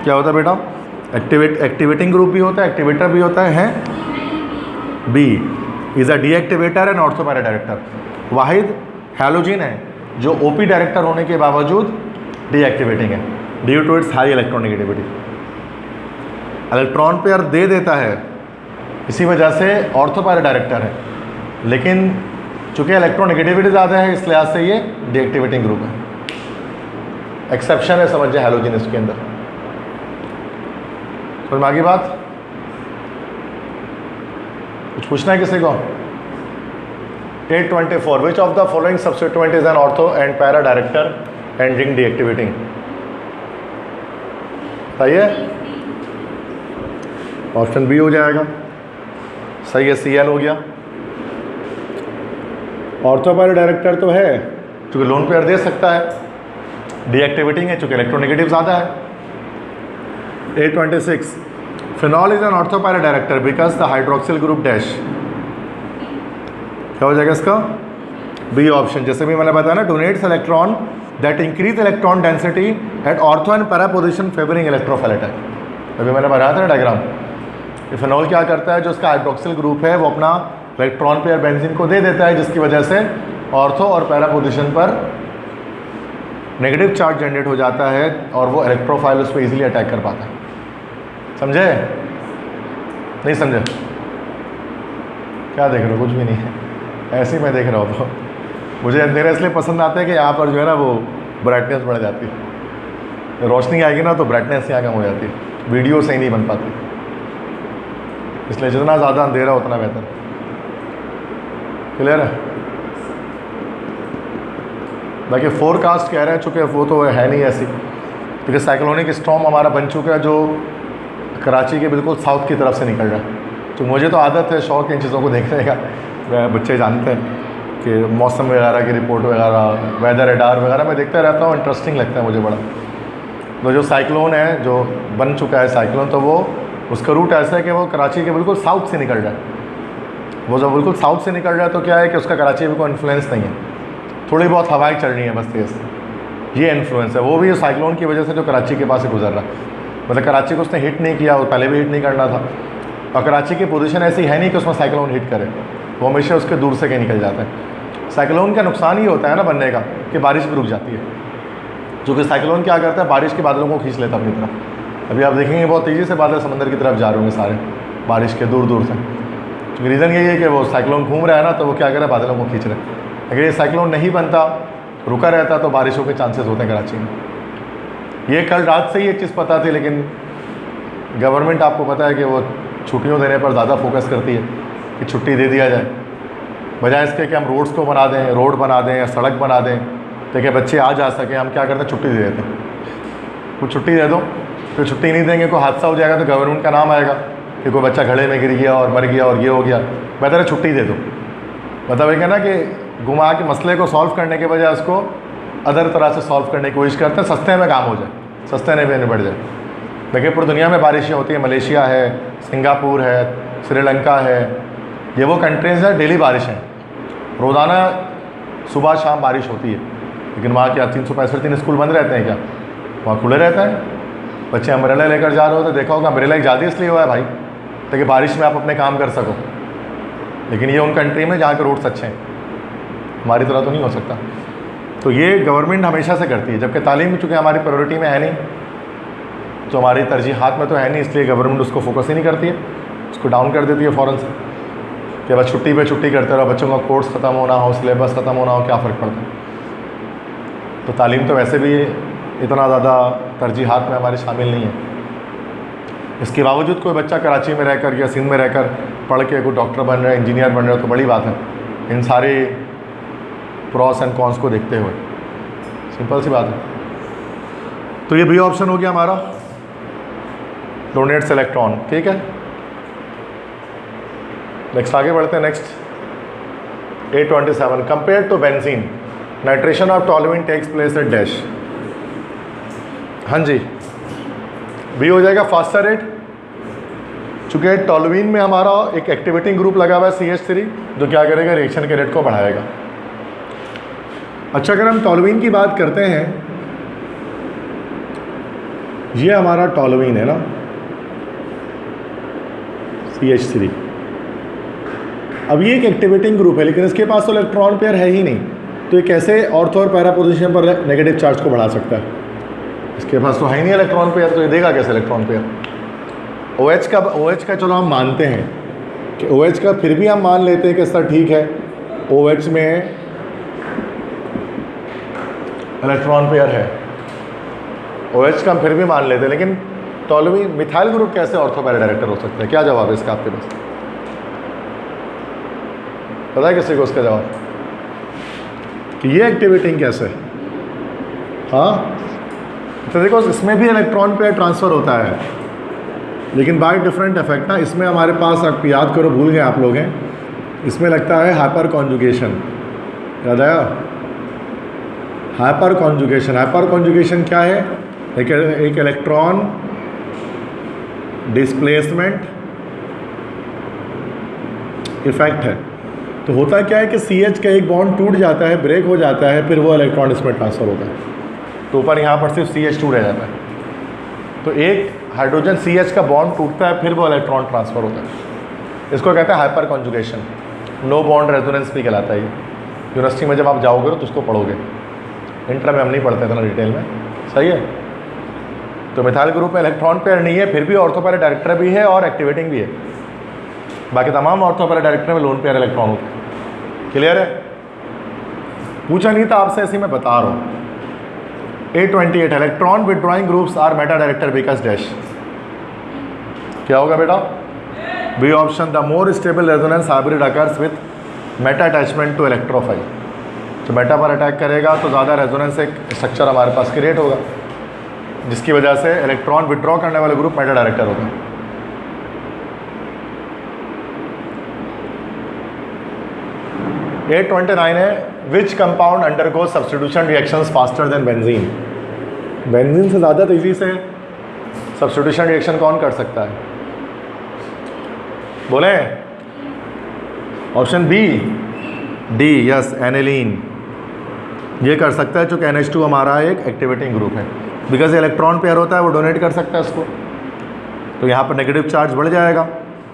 क्या होता है बेटा? एक्टिवेटिंग ग्रुप भी होता है, एक्टिवेटर भी होता है। B is a deactivator and ortho para director. वाहिद हैलोजन है जो OP डायरेक्टर होने के बावजूद डीएक्टिवेटिंग है, due to its high electronegativity. Electron pair दे देता है, इसी वजह से ऑर्थो पैरा डायरेक्टर है, लेकिन चूंकि इलेक्ट्रोनेगेटिविटी ज़्यादा है इस लिहाज से ये डीएक्टिवेटिंग ग्रुप है। एक्सेप्शन है, समझ जाए, हैलोजन इसके अंदर। समझ में आ गई बात? कुछ पूछना है किसी को? 824 विच of the following substituent is an ortho and para director and ring deactivating. बताइए। ऑप्शन बी हो जाएगा, सही है, Cl हो गया। ऑर्थो पैरा डायरेक्टर तो है चूँकि लोन पेयर दे सकता है, डीएक्टिवेटिंग है चूँकि इलेक्ट्रोनेगेटिव ज़्यादा है। 826 phenol is an ortho para director because the hydroxyl group dash. क्या हो जाएगा इसका? B option. जैसे भी मैंने बताया ना, donates electron that increase electron density at ortho and para position favouring electrophile. अभी मैंने बताया था ना डायग्राम। ये फिनॉल क्या करता है, जो उसका हाइड्रोक्सिल ग्रुप है वो अपना इलेक्ट्रॉन पेयर बेंजीन को दे देता है, जिसकी वजह से ऑर्थो और पैरा पोजिशन पर नेगेटिव चार्ज जनरेट हो जाता है और वो इलेक्ट्रोफाइल उस पर ईजिली अटैक कर पाता है। समझे? नहीं समझे? क्या देख रहे हो? कुछ भी नहीं है, ऐसे ही मैं देख रहा हूँ। तो मुझे अंधेरा इसलिए पसंद आता है कि यहाँ पर जो है ना वो ब्राइटनेस बढ़ जाती है, रोशनी आएगी ना तो ब्राइटनेस यहाँ कम हो जाती है, वीडियो सही नहीं बन पाती, इसलिए जितना ज़्यादा अंधेरा उतना बेहतर। क्लियर है? बाकी फोरकास्ट कह रहे हैं, चूँकि वो तो है नहीं ऐसी, क्योंकि साइक्लोनिक स्टॉर्म हमारा बन चुका है जो कराची के बिल्कुल साउथ की तरफ से निकल रहा है। तो मुझे तो आदत है, शौक़ इन चीज़ों को देखने का, बच्चे जानते हैं कि मौसम वगैरह की रिपोर्ट वगैरह, वेदर रडार वगैरह मैं देखता रहता हूँ, इंटरेस्टिंग लगता है मुझे बड़ा। तो जो साइक्लोन है जो बन चुका है साइक्लोन, तो वो उसका रूट ऐसा है कि वो कराची के बिल्कुल साउथ से निकल रहा है। वो जब बिल्कुल साउथ से निकल रहा है तो क्या है कि उसका कराची में कोई इन्फ्लुएंस नहीं है, थोड़ी बहुत हवाएं चल रही हैं बस तेज़, ये इन्फ्लुएंस है। वो भी साइक्लोन की वजह से जो कराची के पास से गुजर रहा है, मतलब कराची को उसने हिट नहीं किया, वो पहले भी हिट नहीं करना था, और कराची की पोजीशन ऐसी है नहीं कि उसमें साइक्लोन हिट करे, वो हमेशा उसके दूर से कहीं निकल जाता है। साइक्लोन का नुकसान ही होता है ना बनने का कि बारिश भी रुक जाती है, जो कि साइक्लोन क्या करता है, बारिश के बादलों को खींच लेता है अपनी तरफ। अभी आप देखेंगे बहुत तेज़ी से बादल समंदर की तरफ जा रहे होंगे सारे, बारिश के दूर दूर से, क्योंकि रीज़न यही है कि वो साइक्लोन घूम रहा है ना, तो वो क्या करे, बादलों को खींच रहे हैं। अगर ये साइक्लोन नहीं बनता, रुका रहता, तो बारिशों के चांसेस होते हैं कराची में। ये कल रात से ही एक चीज़ पता थी, लेकिन गवर्नमेंट आपको पता है कि वो छुट्टियों देने पर ज़्यादा फोकस करती है कि छुट्टी दे दिया जाए, बजाय इसके कि हम रोड्स को बना दें, रोड बना दें या सड़क बना दें ताकि बच्चे आ जा सकें। हम क्या करते हैं, छुट्टी दे देते हैं, कुछ छुट्टी दे दो, फिर छुट्टी नहीं देंगे, कोई हादसा हो जाएगा तो गवर्नमेंट का नाम आएगा कि कोई बच्चा घड़े में गिर गया और मर गया और ये हो गया। बेहतर है छुट्टी दे दो। मतलब एक है ना कि घुमा के मसले को सॉल्व करने के बजाय उसको अदर तरह से सॉल्व करने की कोशिश करते हैं, सस्ते में काम हो जाए, सस्ते में निपट जाए। देखिए पूरी दुनिया में बारिशें होती हैं, मलेशिया है, सिंगापुर है, श्रीलंका है, ये वो कंट्रीज़ हैं डेली बारिशें, रोज़ाना सुबह शाम बारिश होती है। लेकिन वहाँ क्या 365 दिन स्कूल बंद रहते हैं क्या? वहाँ खुले रहता है, बच्चे अम्ब्रेला लेकर जा रहे होते, देखा होगा अम्ब्रेला एक ज़्यादा इसलिए हुआ है भाई ताकि बारिश में आप अपने काम कर सको। लेकिन ये उन कंट्री में जहाँ के रोड्स अच्छे हैं, हमारी तरह तो नहीं हो सकता। तो ये गवर्नमेंट हमेशा से करती है, जबकि तालीम चूँकि हमारी प्रायोरिटी में है नहीं, तो हमारी तरजीहात में तो है नहीं, इसलिए गवर्नमेंट उसको फोकस ही नहीं करती है, उसको डाउन कर देती है फ़ौरन से कि बस छुट्टी पे छुट्टी करते रहो, बच्चों का कोर्स ख़त्म होना हो, सिलेबस ख़त्म होना हो, क्या फ़र्क पड़ता है। तो तालीम तो वैसे भी इतना ज़्यादा तरजीहात में हमारी शामिल नहीं है। इसके बावजूद कोई बच्चा कराची में रहकर या सिंध में रहकर पढ़ के कोई डॉक्टर बन रहा है, इंजीनियर बन रहा है, तो बड़ी बात है, इन सारे प्रॉस एंड कॉन्स को देखते हुए। सिंपल सी बात है। तो ये बी ऑप्शन हो गया हमारा, डोनेट्स इलेक्ट्रॉन। ठीक है, नेक्स्ट आगे बढ़ते हैं। Next A27, compare to benzene nitration of toluene takes place at dash. हाँ जी, बी हो जाएगा फास्टर रेट, चूँकि टॉलुइन में हमारा एक एक्टिवेटिंग ग्रुप लगा हुआ है CH3, जो क्या करेगा, रिएक्शन के रेट को बढ़ाएगा। अच्छा, अगर हम टॉलुइन की बात करते हैं, ये हमारा टॉलुइन है ना, CH3। अब ये एक एक्टिवेटिंग ग्रुप है, लेकिन इसके पास तो इलेक्ट्रॉन पेयर है ही नहीं, तो ये कैसे ऑर्थो और पैरा पोजीशन पर नेगेटिव चार्ज को बढ़ा सकता है? इसके पास तो है ही नहीं इलेक्ट्रॉन पेयर, तो ये देगा कैसे इलेक्ट्रॉन पेयर? OH का चलो हम मानते हैं कि OH का, फिर भी हम मान लेते हैं कि सर ठीक है OH में इलेक्ट्रॉन पेयर है, OH का हम फिर भी मान लेते हैं, लेकिन टॉलुइन मिथाइल ग्रुप कैसे ऑर्थो पैरा डायरेक्टर हो सकता है? क्या जवाब है इसका आपके पास? पता है किसी को उसका जवाब कि ये एक्टिवेटिंग कैसे? हाँ, तो देखो इसमें भी इलेक्ट्रॉन पेयर ट्रांसफ़र होता है, लेकिन बाय डिफरेंट इफेक्ट ना। इसमें हमारे पास, आप याद करो, भूल गए आप लोग हैं, इसमें लगता है हाइपर कॉन्जुगेशन। याद आया? Hyper conjugation. हाइपर कॉन्जुगेशन क्या है? एक इलेक्ट्रॉन डिस्प्लेसमेंट इफेक्ट है। तो होता क्या है कि CH का एक बॉन्ड टूट जाता है, ब्रेक हो जाता है, फिर वो इलेक्ट्रॉन इसमें ट्रांसफ़र होता है, तो ऊपर यहाँ पर सिर्फ CH2 रह जाता है। तो एक हाइड्रोजन CH का बॉन्ड टूटता है, फिर वो इलेक्ट्रॉन ट्रांसफ़र होता है। इसको कहते हैं hyperconjugation. No bond resonance भी कहलाता है ये। यूनिवर्सिटी में जब आप जाओगे तो उसको पढ़ोगे। इंटर में हम नहीं पढ़ते इतना डिटेल में, सही है। तो मिथाइल ग्रुप में इलेक्ट्रॉन पेयर नहीं है, फिर भी ऑर्थो पैरा डायरेक्टर भी है और एक्टिवेटिंग भी है। बाकी तमाम ऑर्थो पैरा डायरेक्टर में लोन पेयर इलेक्ट्रॉन होते हैं। क्लियर है? पूछा नहीं था आपसे, ऐसे मैं बता रहा हूँ। 828 electron withdrawing groups are meta director because dash. क्या होगा बेटा? B option, the more stable resonance hybrid occurs with meta attachment to electrophile. तो मेटा पर अटैक करेगा तो ज़्यादा रेजोनेंस एक स्ट्रक्चर हमारे पास क्रिएट होगा, जिसकी वजह से इलेक्ट्रॉन विड्रॉ करने वाले ग्रुप मेटा डायरेक्टर होगा। एट 29 है, विच compound undergo substitution reactions faster than benzene. Benzene से ज़्यादा तेज़ी से सब्स्टिट्यूशन रिएक्शन कौन कर सकता है? बोले option B, D, yes, aniline. ये कर सकता है चूँकि NH2 हमारा एक एक्टिवेटिंग ग्रुप है, बिकॉज इलेक्ट्रॉन पेयर होता है, वो डोनेट कर सकता है इसको, तो यहाँ पर नेगेटिव चार्ज बढ़ जाएगा,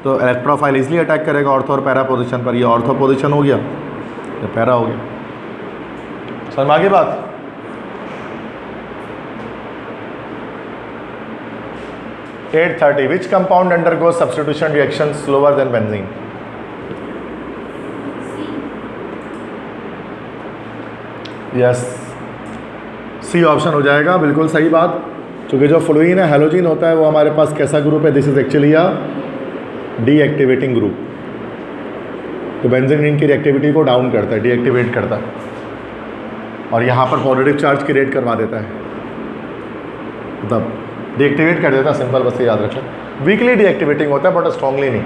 तो इलेक्ट्रोफाइल इजीली अटैक करेगा ऑर्थो और पैरा पोजीशन पर। ये ऑर्थो पोजीशन हो गया, ये पैरा हो गया। समझ में आ गई बात? At 30 which compound undergo substitution reaction slower than benzene. Yes, C option हो जाएगा, बिल्कुल सही बात। क्योंकि जो फ्लोरीन है, हैलोजिन होता है, वो हमारे पास कैसा ग्रुप है? This is actually a deactivating group. तो बेंजीन रिंग की रिएक्टिविटी को डाउन करता है, डीएक्टिवेट करता है, और यहाँ पर पॉजिटिव चार्ज क्रिएट करवा देता है, मतलब डीएक्टिवेट कर देता है, सिंपल, बस ये याद रखें। वीकली डीएक्टिवेटिंग होता है बट स्ट्रांगली नहीं।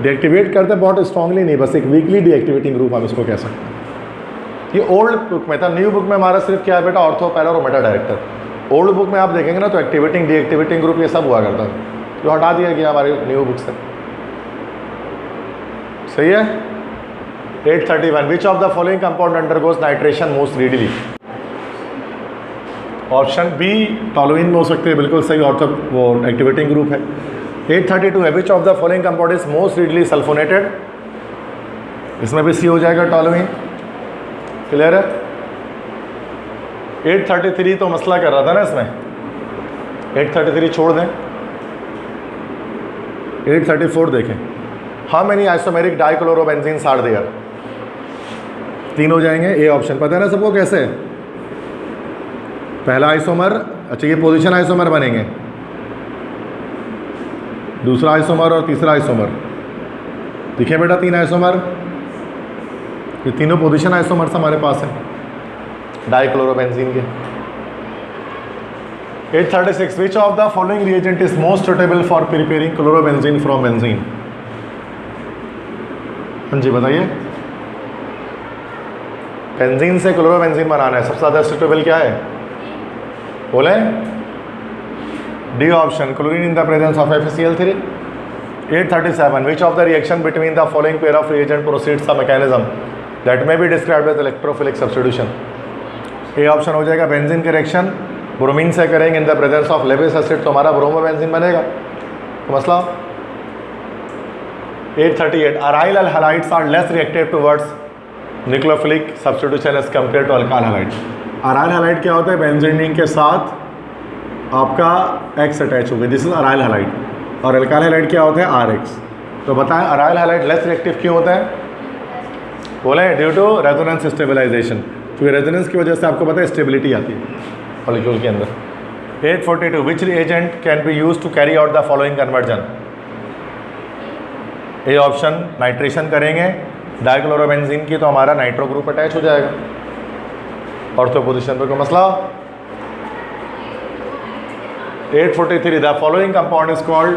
डीएक्टिवेट करते हैं बहुत स्ट्रांगली नहीं, बस एक वीकली डीएक्टिवेटिंग ग्रुप हम इसको कह सकते हैं। ये ओल्ड बुक में था, न्यू बुक में हमारा सिर्फ क्या है बेटा? ऑर्थो, पैरा और मेटा डायरेक्टर। ओल्ड बुक में आप देखेंगे ना तो एक्टिवेटिंग, डीएक्टिवेटिंग ग्रुप ये सब हुआ करता है, जो हटा दिया गया हमारे न्यू बुक से। सही है? 831 which of the following compound undergoes nitration most readily. Option B, toluene में हो सकते हैं, बिल्कुल सही, ऑर्थो वो एक्टिवेटिंग ग्रुप है। 832 है, which of the following compound is most readily sulphonated. इसमें भी सी हो जाएगा, टॉलुइन। क्लियर है? 833 तो मसला कर रहा था ना इसमें, 833 छोड़ दें। 834 देखें, how many isomeric dichlorobenzenes are there. 3 हो जाएंगे, ए ऑप्शन। पता है ना सबको कैसे? पहला आइसोमर, अच्छा ये पोजीशन आइसोमर बनेंगे, दूसरा आइसोमर और तीसरा आइसोमर। दिखे बेटा 3 आइसोमर, ये तीनों पोजीशन आइसोमर्स हमारे पास है डाइक्लोरोबेंजीन के। 836 विच of the following reagent is most suitable for preparing chlorobenzene from benzene. हाँ जी बताइए, बेंजीन से क्लोरोबेंजीन बनाना है, सबसे ज़्यादा सुटेबल क्या है? बोले D option, chlorine in the presence of FeCl3। 837 which of the reaction between the following pair of reagent proceeds the mechanism that may be described as electrophilic substitution. A option हो जाएगा, benzene के reaction bromine से करेंगे in the presence of Lewis acid, तो हमारा bromobenzene बनेगा। तो मसला 838 aryl halides are less reactive towards nucleophilic substitution as compare to alkyl halide. Aryl halide क्या होता है? बेंजीन रिंग के साथ आपका X अटैच हो गया, दिस इज अराइल हैलाइड, और अल्काइल हैलाइड क्या होता है? RX। तो बताएं अराइल हैलाइड लेस रिएक्टिव क्यों होता है? बोले ड्यू टू रेजोनेंस स्टेबलाइजेशन, क्योंकि रेजोनेंस की वजह से आपको पता है स्टेबिलिटी आती है मॉलिक्यूल के अंदर। 842 which agent can be use to carry out the following conversion. A option, nitration करेंगे डाइक्लोरोबेंजीन की तो हमारा नाइट्रो ग्रुप अटैच हो जाएगा ऑर्थो पोजीशन पर। कोई मसला? 843 the following compound is called,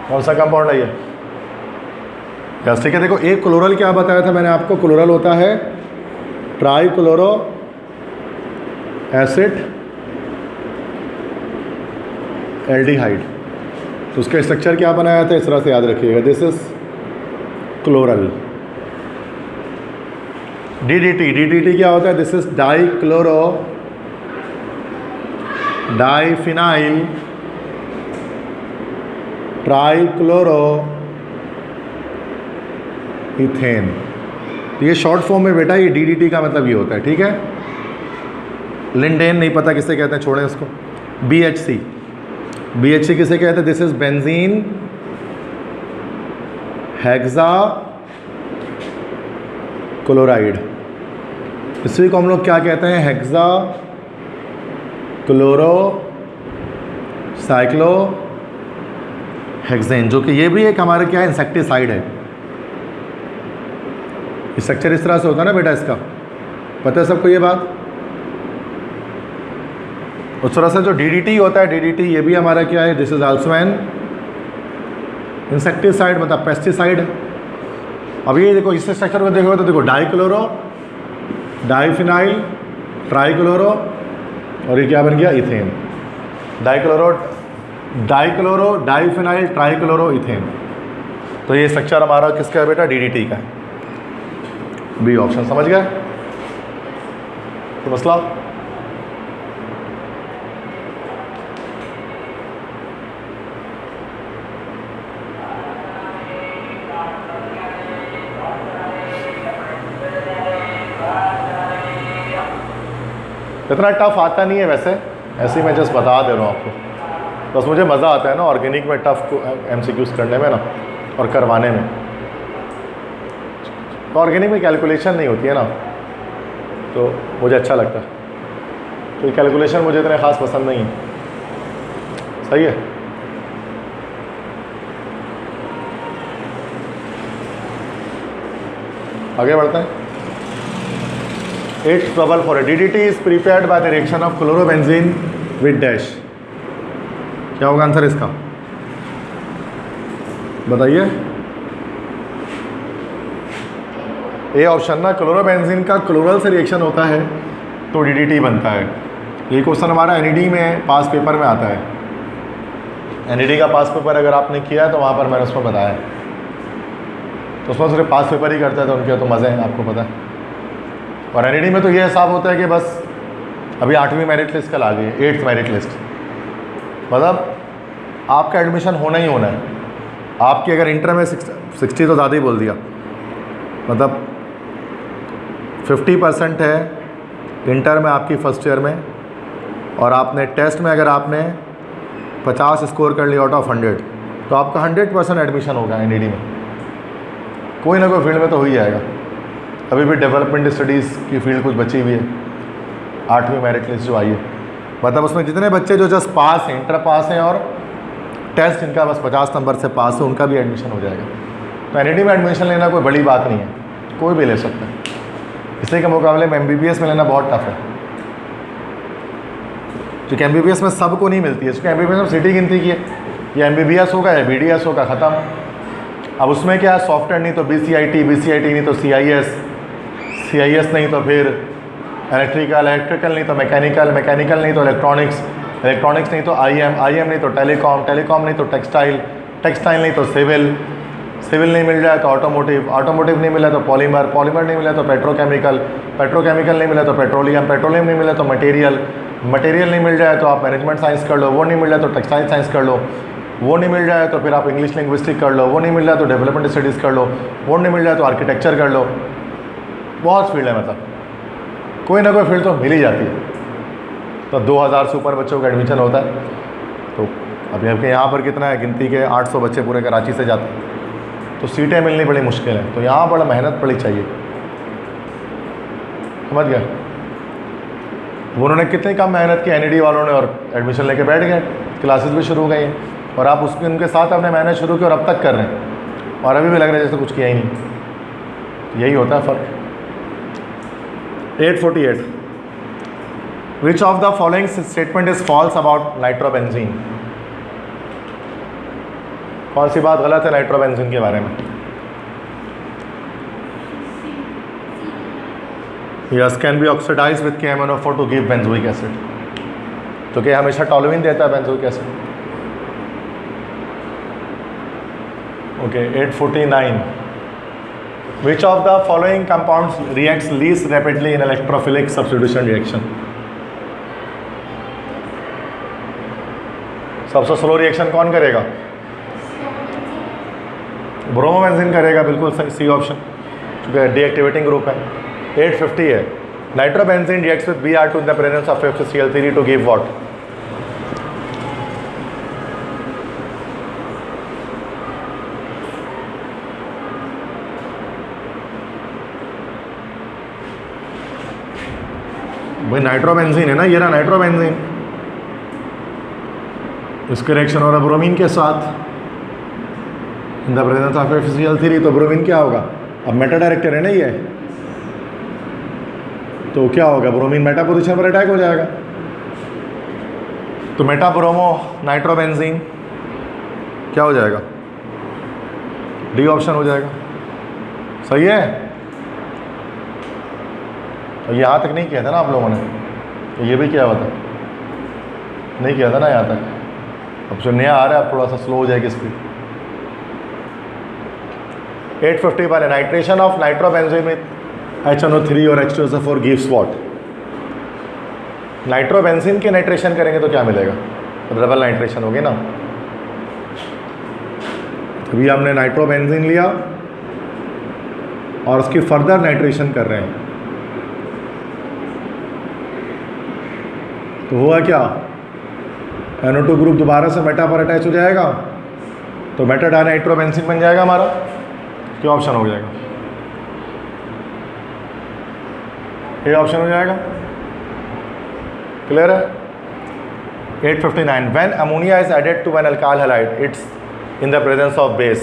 कौन सा कंपाउंड है ये? यस ठीक है, देखो एक क्लोरल क्या बताया था मैंने आपको? क्लोरल होता है ट्राई क्लोरो एसिड एल्डिहाइड। तो उसका स्ट्रक्चर क्या बनाया था? इस तरह से याद रखिएगा, दिस इज क्लोरल। DDT क्या होता है? This is dichloro diphenyl trichloro ethane. तो ये शॉर्ट फॉर्म में बेटा ये DDT का मतलब ये होता है, ठीक है। लिंडेन नहीं पता किसे कहते हैं, छोड़ें उसको। BHC, BHC किसे कहते हैं? This is benzene hexa chloride. इसी को हम लोग क्या कहते हैं? हेक्सा क्लोरो साइक्लो हेक्सेन, जो कि ये भी एक हमारे क्या है, इंसेक्टिसाइड है। स्ट्रक्चर इस तरह से होता है ना बेटा इसका, पता है सबको ये बात। उस तरह से जो DDT होता है, DDT ये भी हमारा क्या है? This is also an insecticide, मतलब पेस्टिसाइड। अब ये देखो इस स्ट्रक्चर को देखोगे तो देखो डाइक्लोरो, डाइफिनाइल, ट्राइक्लोरो, और ये क्या बन गया? Ethane. Dichloro, diphenyl, trichloro, ethane. तो ये स्ट्रक्चर हमारा किसका है बेटा? DDT का है। बी ऑप्शन, समझ गए तो मसला। इतना टफ आता नहीं है वैसे, ऐसे ही मैं जस्ट बता दे रहा हूँ आपको। बस मुझे मज़ा आता है ना ऑर्गेनिक में टफ को MCQs करने में ना, और करवाने में। तो ऑर्गेनिक में कैलकुलेशन नहीं होती है ना, तो मुझे अच्छा लगता है। तो ये कैलकुलेशन मुझे इतने ख़ास पसंद नहीं है। सही है। आगे बढ़ते हैं। 8th trouble for a DDT is prepared by the reaction of chlorobenzene with dash। क्या होगा आंसर इसका? बताइए। ए ऑप्शन ना, क्लोरोबेंजीन का क्लोरल से रिएक्शन होता है तो DDT बनता है। ये क्वेश्चन हमारा NED में पास पेपर में आता है। NED का पास पेपर अगर आपने किया है तो वहाँ पर मैंने उसमें बताया, तो उसमें सिर्फ पास पेपर ही करते हैं तो उनके तो मज़े हैं, आपको पता है। और NED में तो ये हिसाब होता है कि बस अभी 8वीं मेरिट लिस्ट कल आ गई है, 8th मेरिट लिस्ट, मतलब आपका एडमिशन होना ही होना है। आपकी अगर इंटर में 60 तो ज़्यादा ही बोल दिया, मतलब 50% है इंटर में आपकी फर्स्ट ईयर में, और आपने टेस्ट में अगर आपने 50 स्कोर कर लिया आउट ऑफ 100 तो आपका 100% एडमिशन होगा NED में। कोई ना कोई फील्ड में तो हो ही जाएगा। अभी भी डेवलपमेंट स्टडीज़ की फील्ड कुछ बची हुई है, 8वीं मेरिट लिस्ट जो आई है, मतलब उसमें जितने बच्चे जो जस्ट पास हैं, इंटर पास हैं और टेस्ट इनका बस 50 नंबर से पास है, उनका भी एडमिशन हो जाएगा। तो NED में एडमिशन लेना कोई बड़ी बात नहीं है, कोई भी ले सकता है। इसी के मुकाबले में MBBS में लेना बहुत टफ है, क्योंकि MBBS में सबको नहीं मिलती है। क्योंकि MBBS में सीटी गिनती की है, या MBBS होगा या BDS होगा, ख़त्म। अब उसमें क्या है, सॉफ्टवेयर नहीं तो BCIT, BCIT नहीं तो CIS, CIS नहीं तो फिर इलेक्ट्रिकल, इलेक्ट्रिकल नहीं तो मैकेनिकल, मैकेनिकल नहीं तो इलेक्ट्रॉनिक्स, इलेक्ट्रॉनिक्स नहीं तो IM, IM नहीं तो टेलीकॉम, टेलीकॉम नहीं तो टेक्सटाइल, टेक्सटाइल नहीं तो सिविल, सिविल नहीं मिल जाए तो ऑटोमोटिव, ऑटोमोटिव नहीं मिला तो पॉलीमर, पॉलीमर नहीं मिला तो पेट्रोकेमिकल, पेट्रोकेमिकल नहीं मिला तो पेट्रोलियम, पेट्रोलियम नहीं मिला तो मटेरियल, मटेरियल नहीं मिल जाए तो आप मैनेजमेंट साइंस कर लो, वो नहीं मिल जाए तो टेक्सटाइल साइंस कर लो, वो नहीं मिल जाए तो फिर आप इंग्लिश लिंग्विस्टिक कर लो, वो नहीं मिल जाए तो डेवलपमेंट स्टडीज़ कर लो, वो नहीं मिल जाए तो आर्किटेक्चर कर लो। बहुत फील्ड है, मतलब कोई ना कोई फील्ड तो मिल ही जाती है। तो 2000 से ऊपर बच्चों का एडमिशन होता है। तो अभी आपके यहाँ पर कितना है, गिनती के 800 बच्चे पूरे कराची से जाते हैं, तो सीटें मिलनी बड़ी मुश्किल है। तो यहाँ बड़ा मेहनत बड़ी चाहिए, समझ गए। उन्होंने कितनी कम मेहनत की NED वालों ने, और एडमिशन लेके बैठ गए, क्लासेस भी शुरू हो गई हैं, और आप उसके उनके साथ अपने मेहनत शुरू की और अब तक कर रहे हैं, और अभी भी लग रहा है जैसे कुछ किया ही नहीं। यही होता है फ़र्क। 848, which of the following statement is false about nitrobenzene. कौन सी बात गलत है नाइट्रोबेंजीन के बारे में? Yes, can be oxidise with KMnO4 to give benzoic acid, तो क्या हमेशा टॉलुइन देता है benzoic acid. Okay, 849, which of the following compounds reacts least rapidly in electrophilic substitution reaction. सबसे स्लो रिएक्शन कौन करेगा? ब्रोमोबेंजीन करेगा, बिल्कुल सही, सी ऑप्शन। क्योंकि डीएक्टिवेटिंग ग्रुप है। 850 है, nitrobenzene reacts with Br2 in the presence of FeCl3 to give what? भाई नाइट्रोबेंजीन है ना, ये रहा नाइट्रोबेंजीन, इसका रिएक्शन हो रहा है ब्रोमीन के साथ इन द प्रेजेंस ऑफ FeCl3, तो ब्रोमीन क्या होगा? अब मेटा डायरेक्टर है ना ये, तो क्या होगा? ब्रोमीन मेटा पोजीशन पर अटैक हो जाएगा, तो मेटा ब्रोमो नाइट्रोबेंजीन क्या हो जाएगा? डी ऑप्शन हो जाएगा। सही है? और यहाँ तक नहीं किया था ना आप लोगों ने, तो ये भी किया हुआ था, नहीं किया था ना यहाँ तक। अब जो नया आ रहा है अब थोड़ा सा स्लो हो जाएगी स्पीड। 850 पर nitration of nitrobenzene with HNO3 और H2SO4 गिव्स व्हाट? नाइट्रोबेंजीन के नाइट्रेशन करेंगे तो क्या मिलेगा? डबल नाइट्रेशन होगी ना। अभी हमने नाइट्रोबेंजीन लिया और उसकी फर्दर नाइट्रेशन कर रहे हैं, तो हुआ क्या? NO2 ग्रुप दोबारा से मेटा पर अटैच हो जाएगा, तो मेटा डाइनाइट्रोबेंजीन बन जाएगा हमारा। क्या ऑप्शन हो जाएगा? ये ऑप्शन हो जाएगा। क्लियर है? 859 when ammonia is added to an alkyl halide it's in the presence of base.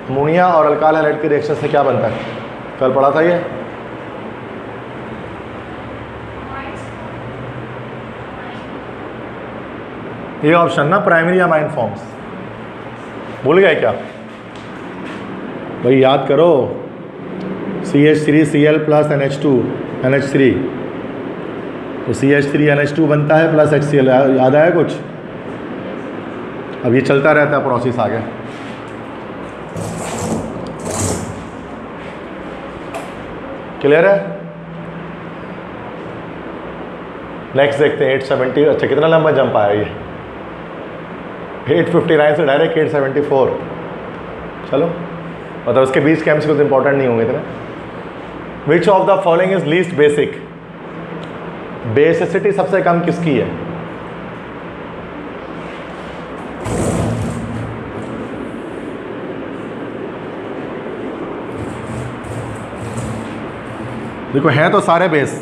Ammonia और अल्काइल हैलाइड के रिएक्शन से क्या बनता है? कल पढ़ा था ये ऑप्शन ना, प्राइमरी अमाइन फॉर्म्स। भूल गए क्या भाई? याद करो, CH3Cl प्लस NH2 NH3, तो CH3 NH2 बनता है प्लस HCl। याद आया कुछ? अब ये चलता रहता है प्रोसेस आगे। क्लियर है? नेक्स्ट देखते हैं 870। अच्छा कितना लंबा जंप आया ये, 859 से डायरेक्ट 874। चलो मतलब उसके बीच कैम्स कुछ इंपॉर्टेंट नहीं होंगे इतने। विच of the following is least basic? Basicity सबसे कम किसकी है? देखो हैं तो सारे बेस,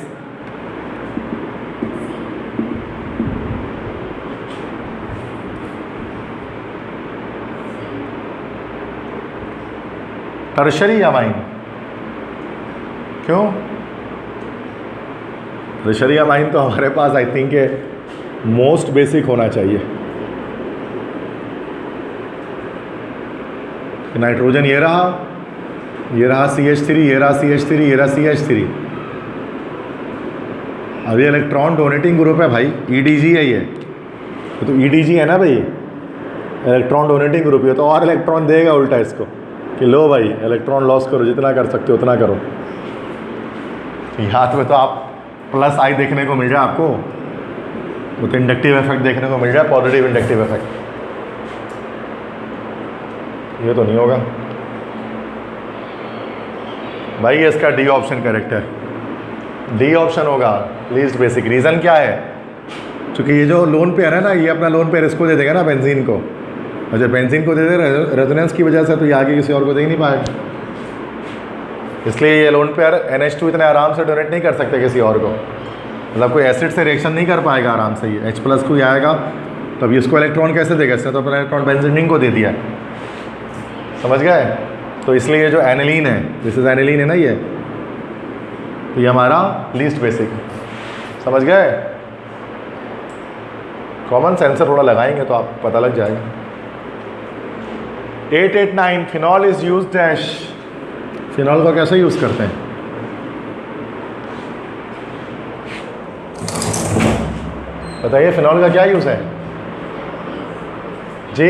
टर्शरी अमाइन। क्यों? टर्शरी अमाइन तो हमारे पास आई थिंक है मोस्ट बेसिक होना चाहिए। नाइट्रोजन ये रहा CH3, ये रहा CH3, ये रहा CH3। अब ये इलेक्ट्रॉन डोनेटिंग ग्रुप है भाई, EDG है ये, तो EDG है ना भाई, इलेक्ट्रॉन डोनेटिंग ग्रुप है, तो और इलेक्ट्रॉन देगा उल्टा इसको कि लो भाई इलेक्ट्रॉन लॉस करो, जितना कर सकते हो उतना करो। हाथ में तो आप प्लस आई देखने को मिल जाए आपको, वो तो इंडक्टिव इफेक्ट देखने को मिल जाए, पॉजिटिव इंडक्टिव इफेक्ट। ये तो नहीं होगा भाई, ये इसका डी ऑप्शन करेक्ट है। डी ऑप्शन होगा लीस्ट बेसिक। रीज़न क्या है? क्योंकि ये जो लोन पेयर है ना, ये अपना लोन पेयर इसको दे देगा ना, बेंजीन को। अच्छा बेंजीन को दे दे रेजोनेंस की वजह से, तो ये आगे किसी और को दे ही नहीं पाएगा, इसलिए ये लोन पेयर NH2 इतने आराम से डोनेट नहीं कर सकते किसी और को। मतलब कोई एसिड से रिएक्शन नहीं कर पाएगा आराम से, ये H+ को ही आएगा, तो अब इसको इलेक्ट्रॉन कैसे देगा? इसने तो अपना इलेक्ट्रॉन बेंजीन को दे दिया, समझ गए? तो इसलिए जो एनिलीन है, दिस इज एनिलीन है ना ये, तो ये हमारा लीस्ट बेसिक, समझ गए? कॉमन सेंसर थोड़ा लगाएंगे तो आप पता लग जाएगा। 889 phenol is use dash. Phenol को कैसे यूज करते हैं? बताइए फिनॉल का क्या यूज है? जी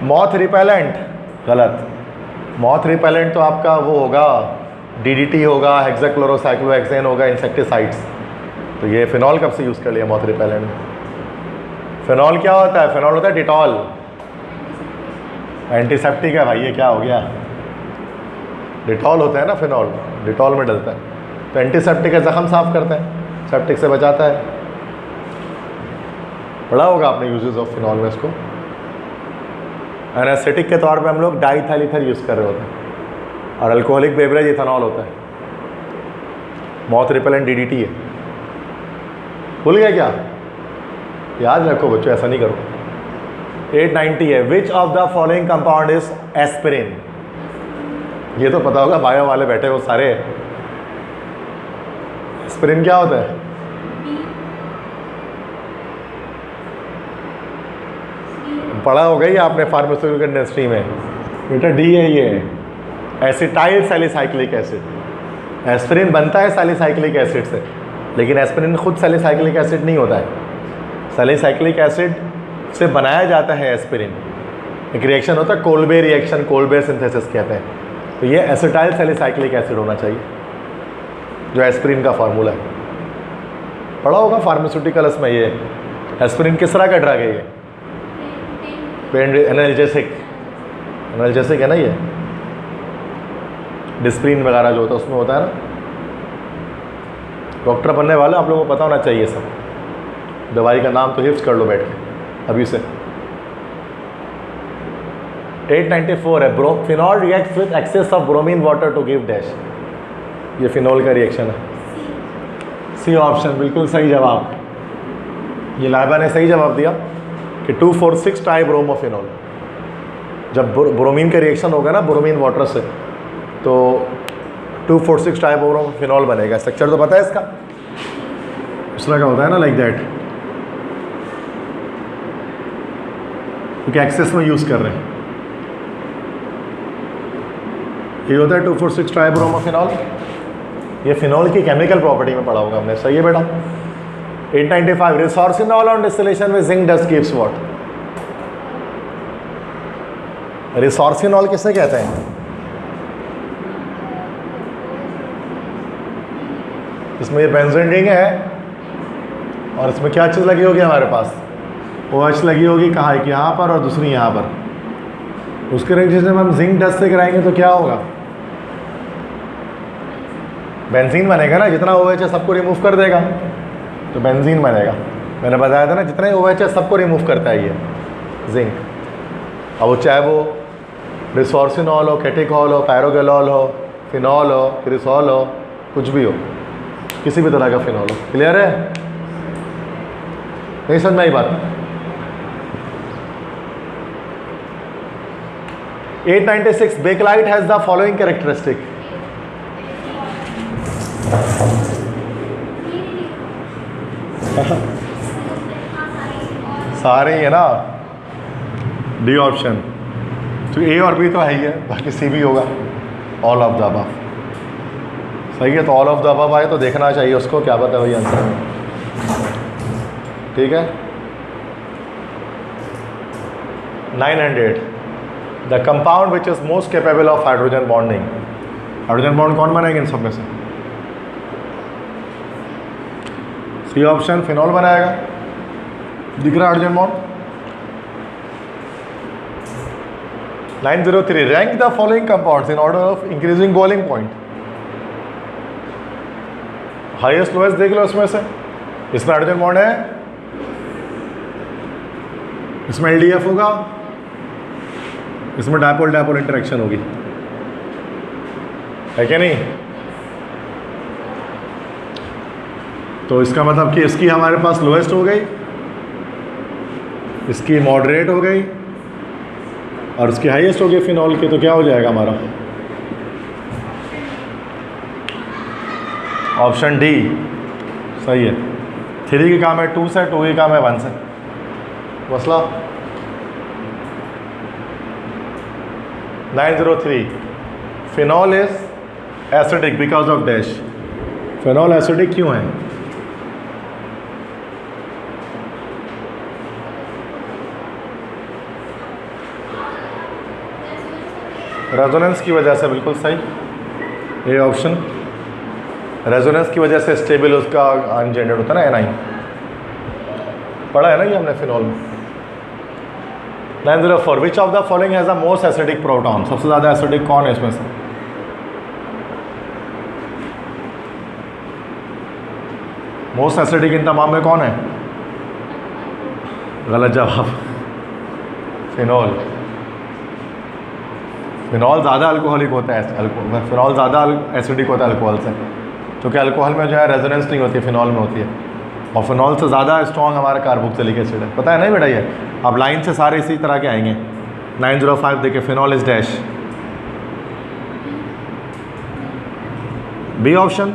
मॉथ रिपेलेंट, गलत। मॉथ रिपेलेंट तो आपका वो होगा DDT होगा, हेक्साक्लोरोसाइक्लोहेक्सेन होगा, इंसेक्टिसाइड्स। तो ये फिनॉल कब से यूज़ कर लिया मौत रिपेलेंट में? फिनॉल क्या होता है? फिनॉल होता है डिटॉल, एंटीसेप्टिक है भाई। ये क्या हो गया? डिटॉल होता है ना फिनॉल, डिटॉल में डलता है। तो एंटीसेप्टिक है, ज़ख़म साफ करता है, सेप्टिक से बचाता है। पढ़ा होगा आपने यूजेस ऑफ फिनॉल में इसको। एनेस्थेटिक के तौर पे हम लोग डाइथाइल यूज़ कर रहे होते हैं, और अल्कोहलिक बेवरेज इथेनॉल होता है। मौत रिपेलेंट DDT है। भूल गया क्या? याद रखो बच्चों, ऐसा नहीं करो। 890 है, which of the following compound is aspirin? ये तो पता होगा, बायो वाले बैठे वो सारे। एस्पिरिन क्या होता है? पढ़ा होगा ही आपने फार्मास्यूटिकल इंडस्ट्री में बेटा। डी है ये, एसिटाइल सैलिसाइक्लिक एसिड। एस्पिरिन बनता है सैलिसाइक्लिक एसिड से, लेकिन एस्पिरिन खुद सैलिसाइक्लिक एसिड नहीं होता है। सैलिसाइक्लिक एसिड से बनाया जाता है एस्पिरिन। एक रिएक्शन होता है कोल्बे रिएक्शन, कोल्बे सिंथेसिस कहते हैं। तो ये एसिटाइल सैलिसाइक्लिक एसिड होना चाहिए, जो एस्पिरिन का फार्मूला है। पढ़ा होगा फार्मास्यूटिकल्स में। ये एस्पिरिन किस तरह का ड्रग है? ये पेन एनाल्जेसिक, एनाल्जेसिक है ना ये। डिस्प्रिन वगैरह जो होता है उसमें होता है ना। डॉक्टर बनने वाले आप लोगों को पता होना चाहिए सब। दवाई का नाम तो हिफ्ज कर लो बैठ के अभी से। 894 है, phenol reacts with excess of bromine water to give dash. ये फिनॉल का रिएक्शन है। सी ऑप्शन बिल्कुल सही जवाब। ये लाइबा ने सही जवाब दिया कि 2,4,6 ट्राइब्रोमोफिनॉल। जब ब्रोमीन का रिएक्शन होगा ना ब्रोमीन वाटर से, तो 2,4,6 ट्राइब्रोमोफिनॉल बनेगा। स्ट्रक्चर तो पता है इसका, इस तरह का होता है ना, लाइक दैट, क्योंकि एक्सेस में यूज़ कर रहे हैं। ये होता है 2,4,6 ट्राइब्रोमोफिनॉल। ये फिनॉल की केमिकल प्रॉपर्टी में पढ़ा होगा हमने। सही है बेटा। 895, रिसोर्सिनॉल ऑन डिस्टिलेशन में zinc dust gives what? Resorcinol किसे कहते हैं? इसमें ये बेंजीन रिंग है, और इसमें क्या चीज़ लगी होगी हमारे पास? OH लगी होगी। कहाँ? एक यहाँ पर और दूसरी यहाँ पर। उसके रिएक्शन जब हम जिंक डस्ट से कराएंगे तो क्या होगा? बेंजीन बनेगा ना। जितना OH है सबको रिमूव कर देगा, तो बेंजीन बनेगा। मैंने बताया था ना, जितने OH है सबको रिमूव करता है ये जिंक। अब वो चाहे वो रिसोर्सिनॉल हो, कैटिकॉल हो, पैरोगेलॉल हो, फिनॉल हो, क्रिसॉल हो, कुछ भी हो, किसी भी तरह का फिनॉल हो। क्लियर है? नहीं समझ में आई बात? 896, Bakelite has the following characteristic. सारे ही है ना। D option. तो ए और बी तो है ही है, बाकी सी भी होगा। All of the above. सही है, तो ऑल ऑफ द अबव आए तो देखना चाहिए उसको, क्या पता वही आंसर में। ठीक है। 900, the compound which is most capable of hydrogen bonding. Hydrogen bond कौन बनाएंगे इन सब में से? सी ऑप्शन, फिनॉल बनाएगा। दिख रहा है hydrogen bond? 903, rank the following compounds in order of increasing boiling point. Highest lowest देख लो इसमें से। इसमें हाइड्रोजन बॉन्ड है, इसमें LDF होगा, इसमें डायपोल डायपोल इंटरेक्शन होगी, है क्या नहीं? तो इसका मतलब कि इसकी हमारे पास लोएस्ट हो गई, इसकी मॉडरेट हो गई, और इसकी हाईएस्ट हो गई फिनॉल की। तो क्या हो जाएगा हमारा? ऑप्शन डी सही है। 3 की काम है 2 से, 2 की काम है 1 से। मसला 903, phenol is acidic because of dash. Phenol acidic क्यों है? रेजोनेंस की वजह से। बिल्कुल सही, ए ऑप्शन। रेजोनेंस की वजह से स्टेबल उसका अनजेंडर्ड होता है ना एनाइन, पढ़ा है ना ये हमने फिनॉल में। 904 विच of the following has the most acidic proton, सबसे ज़्यादा एसिडिक कौन है इसमें से? मोस्ट एसिडिक इन तमाम में कौन है? गलत जवाब, फिनॉल। फिनॉल ज़्यादा अल्कोहलिक होता है, फिनॉल ज़्यादा एसिडिक होता है अल्कोहल से, क्योंकि अल्कोहल में जो है रेजोनेंस नहीं होती है, फिनॉल में होती है। और फिनॉल से ज़्यादा स्ट्रॉन्ग हमारा कार्बोक्सिलिक एसिड है, पता है नहीं बेटा ये? अब लाइन से सारे इसी तरह के आएंगे। 905 देखिए, phenol is dash. B option,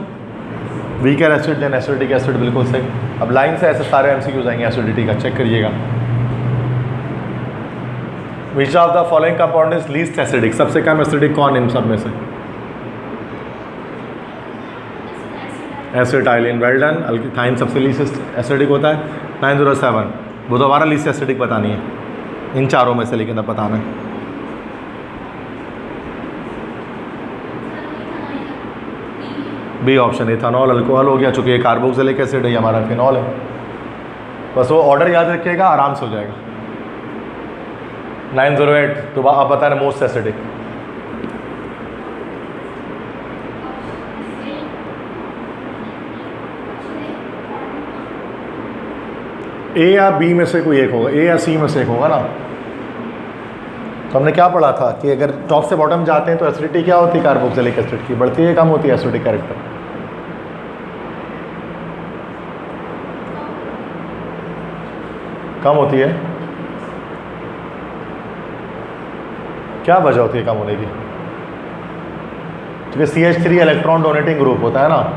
weaker acid than acidic acid, बिल्कुल सही। अब लाइन से ऐसे सारे एमसीक्यूज आएंगे एसिडिटी का, चेक करिएगा। विच of the following compound is least acidic, सबसे कम एसिडिक कौन इन सब में से? Acetylene, well done. अल्कीथाइन सबसे लीस्ट एसिडिक होता है। 907 वो दोबारा लीस्ट एसिडिक बतानी है इन चारों में से, लेकिन अब बताना है। बी ऑप्शन, इथेनॉल अल्कोहल हो गया, चूंकि ये कार्बोक्सिलिक एसिड है, ये हमारा फिनॉल है। बस वो ऑर्डर याद रखिएगा, आराम से हो जाएगा। 908 तो आप बता रहे मोस्ट एसिडिक। ए या बी में से कोई एक होगा, ए या सी में से एक होगा ना। तो हमने क्या पढ़ा था कि अगर टॉप से बॉटम जाते हैं तो एसिडिटी क्या होती है कार्बोक्सिलिक एसिड की, बढ़ती है कम होती है एसिडिक कैरेक्टर? कम होती है। क्या वजह होती है कम होने की? क्योंकि CH3 इलेक्ट्रॉन डोनेटिंग ग्रुप होता है ना,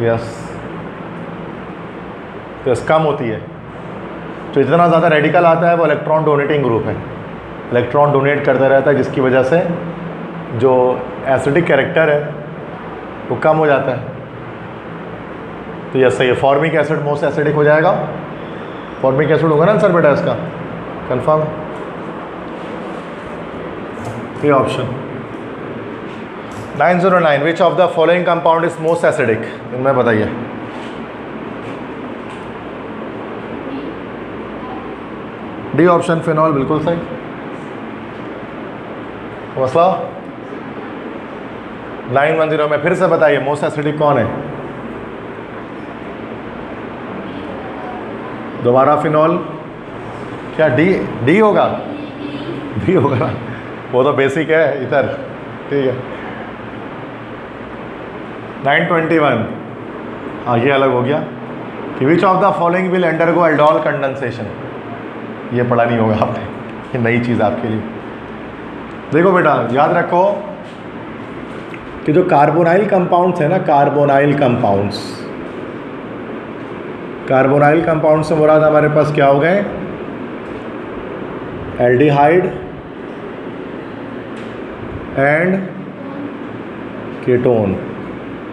यस, तो यस कम होती है। तो इतना ज़्यादा रेडिकल आता है वो इलेक्ट्रॉन डोनेटिंग ग्रुप है, इलेक्ट्रॉन डोनेट करता रहता है, जिसकी वजह से जो एसिडिक कैरेक्टर है वो कम हो जाता है। तो यस सही है, फॉर्मिक एसिड मोस्ट एसिडिक हो जाएगा। फॉर्मिक एसिड होगा ना आंसर बेटा इसका, कंफर्म? ये option. 909 which of the following compound is most acidic, इनमें बताइए। डी ऑप्शन, फिनॉल, बिल्कुल सही। मसला 910 में फिर से बताइए मोस्ट एसिडिक कौन है? दोबारा फिनॉल, क्या डी होगा? डी होगा ना, वो तो बेसिक है इधर, ठीक है। 921 हाँ ये अलग हो गया कि which of the following will undergo aldol condensation, ये पढ़ा नहीं होगा आपने, ये नई चीज़ आपके लिए। देखो बेटा याद रखो कि जो कार्बोनाइल कंपाउंड्स है ना, कार्बोनाइल कंपाउंड से मुराद हमारे पास क्या हो गए? Aldehyde and ketone.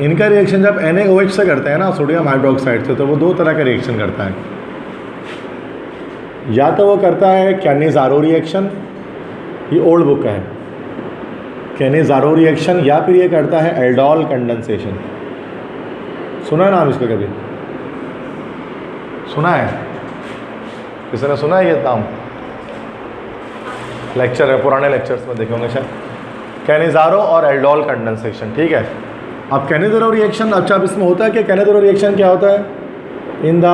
इनका रिएक्शन जब NaOH से करते हैं ना, सोडियम हाइड्रोक्साइड से, तो वो दो तरह का रिएक्शन करता है। या तो वो करता है कैनिज़ारो रिएक्शन, ये ओल्ड बुक का है, कैनिज़ारो रिएक्शन, या फिर ये करता है एल्डोल कंडेंसेशन। सुना है नाम इसका कभी? सुना है? किसी ने सुना है ये नाम? लेक्चर है, पुराने लेक्चर्स में देखे होंगे शायद, कैनिज़ारो और एल्डोल कंडेंसेशन, ठीक है। अब कैनिज़ारो रिएक्शन, अच्छा अब इसमें होता है कि कैनिज़ारो रिएक्शन क्या होता है? In the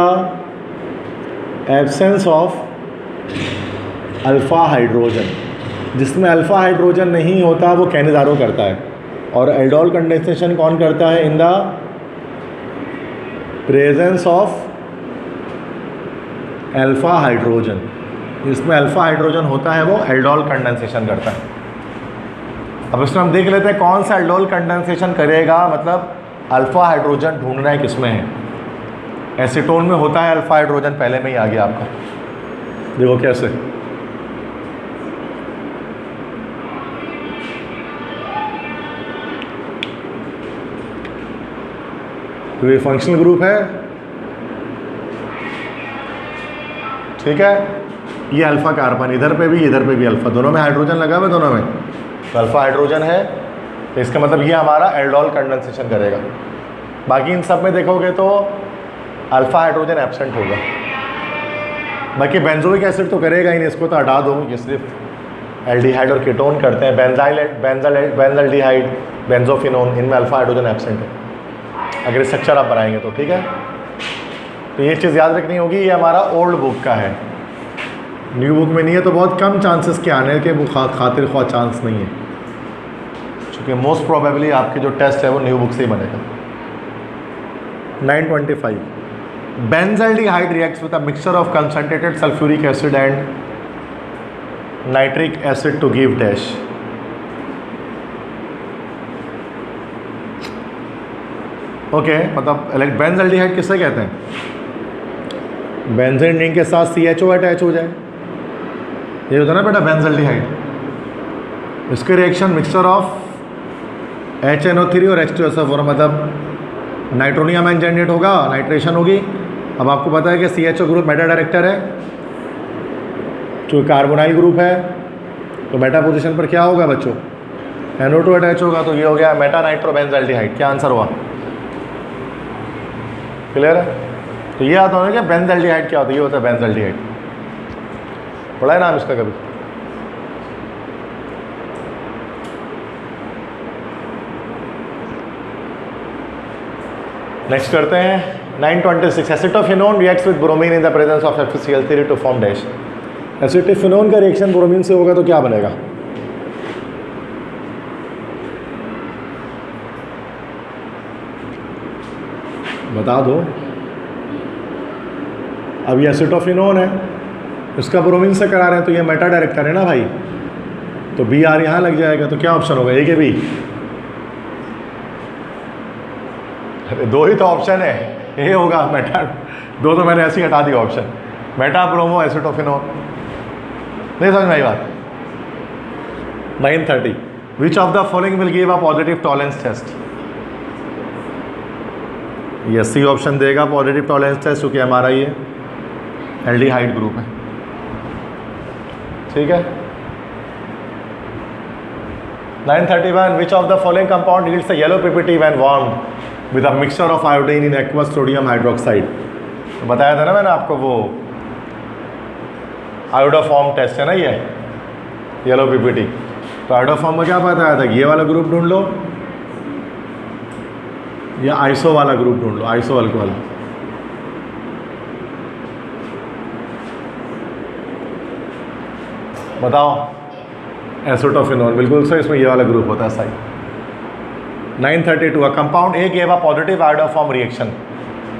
absence of alpha hydrogen, जिसमें अल्फ़ा हाइड्रोजन नहीं होता वो कैनिज़ारो करता है। और एल्डोल कंडेंसेशन कौन करता है? इन the presence of alpha hydrogen, जिसमें अल्फ़ा हाइड्रोजन होता है वो एल्डोल कंडेंसेशन करता है। अब इसमें हम देख लेते हैं कौन सा एल्डोल कंडेंसेशन करेगा, मतलब अल्फ़ा हाइड्रोजन ढूंढना है किसमें है। एसीटोन में होता है अल्फ़ा हाइड्रोजन, पहले में ही आ गया आपका, देखो कैसे। तो ये फंक्शनल ग्रुप है, ठीक है। ये अल्फ़ा कार्बन, इधर पे भी अल्फ़ा, दोनों में हाइड्रोजन लगा हुआ है, दोनों में तो अल्फ़ा हाइड्रोजन है। तो इसका मतलब ये हमारा एल्डोल कंडेंसेशन करेगा। बाकी इन सब में देखोगे तो अल्फा हाइड्रोजन एब्सेंट होगा। बाकी बेंजोइक एसिड तो करेगा ही नहीं, इसको तो हटा दो, ये सिर्फ एल्डिहाइड और कीटोन करते हैं। बेंजाल्डिहाइड, बेंजोफिनोन, इनमें अल्फा हाइड्रोजन एब्सेंट है अगर स्ट्रक्चर आप बनाएंगे तो, ठीक है। तो ये चीज़ याद रखनी होगी, ये हमारा ओल्ड बुक का है, न्यू बुक में नहीं है, तो बहुत कम चांसेस के आने के वो खातिर ख्वाह चांस नहीं है, क्योंकि मोस्ट प्रोबेबली आपके जो टेस्ट है वो न्यू बुक से ही बनेगा। 925 benzaldehyde reacts with a mixture of concentrated sulphuric acid and nitric acid to give dash. Okay, मतलब बेंजाल्डिहाइड किसे कहते हैं? बेंजीन रिंग के साथ CHO अटैच हो जाए, ये होता है ना बेटा बेंजाल्डिहाइड। इसके रिएक्शन मिक्सचर ऑफ HNO3 और H2SO4, मतलब नाइट्रोनियम जनरेट होगा, नाइट्रेशन होगी। अब आपको पता है कि CHO ग्रुप मेटा डायरेक्टर है, जो कार्बोनाइल ग्रुप है, तो मेटा पोजीशन पर क्या होगा बच्चों? NO2 अटैच होगा, तो ये हो गया मेटा नाइट्रोबेंजाल्डिहाइड। क्या आंसर हुआ? क्लियर है? तो ये आता है कि बेंजाल्डिहाइड क्या होता है, ये होता है बेंजाल्डिहाइड। पढ़ा है नाम इसका कभी? नेक्स्ट करते हैं 926 acetophenone reacts with bromine in the presence of FeCl3 to form dash. Acetophenone का रिएक्शन ब्रोमीन से होगा तो क्या बनेगा? बता दो। अब ये एसिटोफिनोन है, इसका ब्रोमीन से करा रहे हैं, तो ये मेटा डायरेक्टर है ना भाई, तो Br यहाँ लग जाएगा, तो क्या ऑप्शन होगा? ए के बी? अरे दो ही तो ऑप्शन है, ए होगा मेटा, दो तो मैंने ऐसे ही हटा दिया ऑप्शन, मेटा ब्रोमो एसिटोफिनोन। नहीं समझ में आई बात? 930 which of the following will give a positive tolerance test? ये सी ऑप्शन देगा पॉजिटिव टॉलरेंस टेस्ट, क्योंकि हमारा ये एल्डिहाइड ग्रुप है, ठीक है। 931 which of the following compound yields a yellow PPT when warmed with a mixture of iodine in aqueous sodium hydroxide? तो बताया था ना मैंने आपको, वो आयोडोफॉर्म टेस्ट है ना ये येलो PPT। तो आयोडोफॉर्म में क्या बताया था? ये वाला ग्रुप ढूंढ लो या आइसो वाला ग्रुप ढूंढ लो, आइसो अल्कोहल। बताओ। एसिटोफिनोन, बिल्कुल सही, इसमें ये वाला ग्रुप होता है सही। 932 a compound A gave a positive iodoform reaction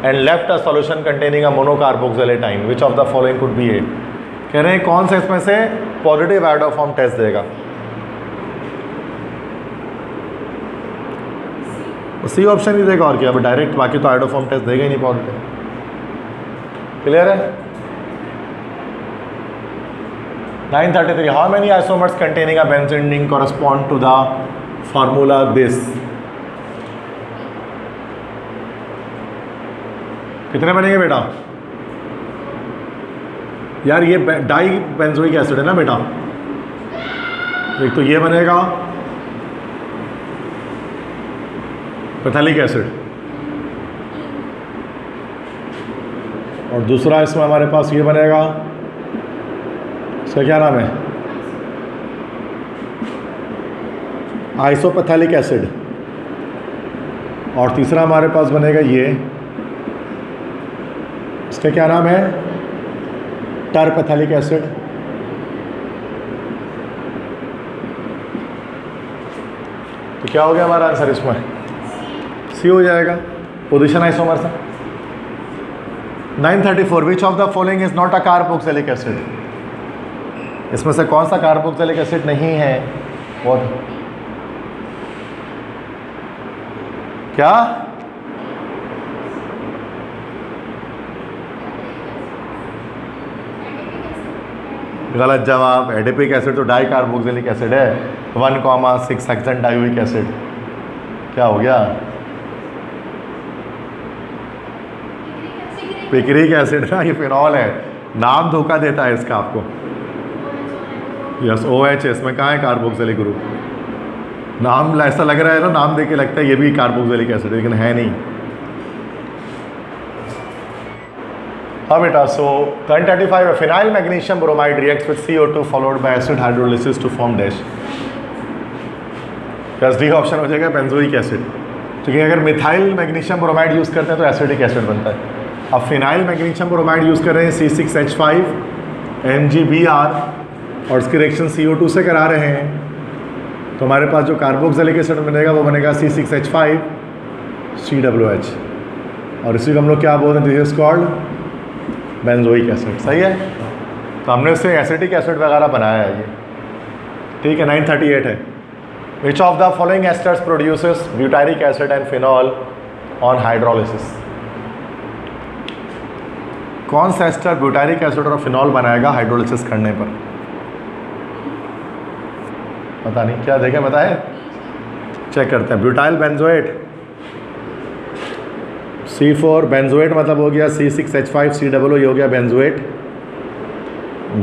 and left a solution containing a monocarboxylatine. Which of the following could be A? कह रहे हैं कौन सा इसमें से पॉजिटिव आयोडोफॉर्म टेस्ट देगा? सी ऑप्शन ही देगा, और क्या? अब डायरेक्ट, बाकी तो आयोडोफॉर्म टेस्ट देगा ही नहीं पॉजिटिव। क्लियर है? 933 how many isomers containing a benzene ring correspond to the formula this? कितने बनेंगे बेटा? यार ये डाई बेंजोइक एसिड है ना बेटा, एक तो ये बनेगा पैथेलिक एसिड, और दूसरा इसमें हमारे पास ये बनेगा, इसका क्या नाम है? आइसोपैथेलिक एसिड, और तीसरा हमारे पास बनेगा ये, इसका क्या नाम है? टरपैथेलिक एसिड। तो क्या हो गया हमारा आंसर इसमें? सी हो जाएगा, पोजीशन आइसोमर से। 934 विच of the following is not a carboxylic acid? इसमें से कौन सा कार्बोक्सिलिक एसिड नहीं है? और क्या? गलत जवाब। एडिपिक एसिड तो डाई कार्बोक्सिलिक एसिड है, 1,6 हेक्सेन डाइओइक एसिड। क्या हो गया? पिक्रिक एसिड ना, ये फिनॉल है, नाम धोखा देता है इसका आपको। यस, OH, इसमें कहाँ है कार्बोक्सिलिक ग्रुप? नाम ऐसा लग रहा है ना, नाम देख के लगता है ये भी कार्बोक्सिलिक एसिड, लेकिन है नहीं। हाँ बेटा, so 1035 phenyl magnesium bromide reacts with CO2 followed by acid hydrolysis to form dash. Plus D option हो जाएगा बेंजोइक एसिड। क्योंकि अगर मिथाइल मैग्नीशियम ब्रोमाइड यूज़ करते हैं तो एसिडिक एसिड बनता है। अब फिनाइल मैग्नीशियम ब्रोमाइड यूज़ कर रहे हैं C6H5 MgBr और उसकी रिएक्शन CO2 से करा रहे हैं, तो हमारे पास जो कार्बोक्सिलिक एसिड बनेगा वो बनेगा C6H5 COOH, और इसी को हम लोग क्या बोलते हैं, this is called benzoic acid. सही है, तो हमने उससे एसिटिक एसिड वगैरह बनाया है ये। ठीक है, 938 है। Which of the following asters produces butyric acid and phenol on hydrolysis? कौन सा एस्टर ब्यूटारिक एसिड और फिनॉल बनाएगा हाइड्रोलिसिस करने पर? पता नहीं, क्या देखें, बताए, चेक करते हैं। ब्यूटाइल बेंजोएट, C4 बेंजोएट मतलब हो गया C6H5 COO, ये हो गया benzoate.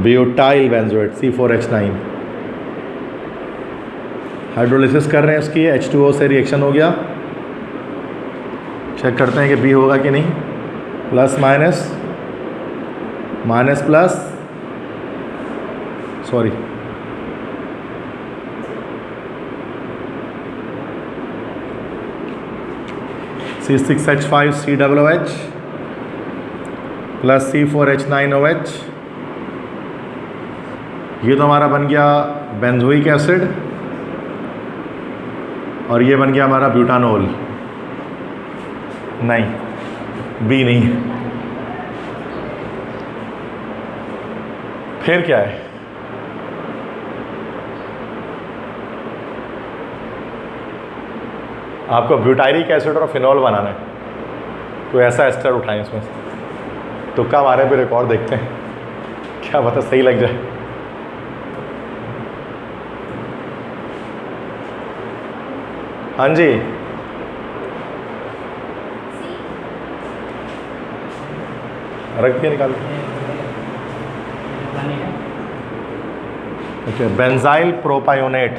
Butyl benzoate C4H9, hydrolysis कर रहे हैं उसकी, H2O से रिएक्शन हो गया। चेक करते हैं कि B होगा कि नहीं। Plus minus, minus plus, sorry C6H5 COOH plus C4H9OH, ये तो हमारा बन गया बेंजोइक एसिड, और ये बन गया हमारा ब्यूटानोल। नहीं, बी नहीं। फिर क्या है? आपको ब्यूटारिक एसिड और फिनॉल बनाना है, तो ऐसा एस्टर उठाएं इसमें से। तुक्का मारे पे रिकॉर्ड देखते हैं, क्या पता सही लग जाए। हाँ जी, रख के निकाल। Okay, benzyl propionate,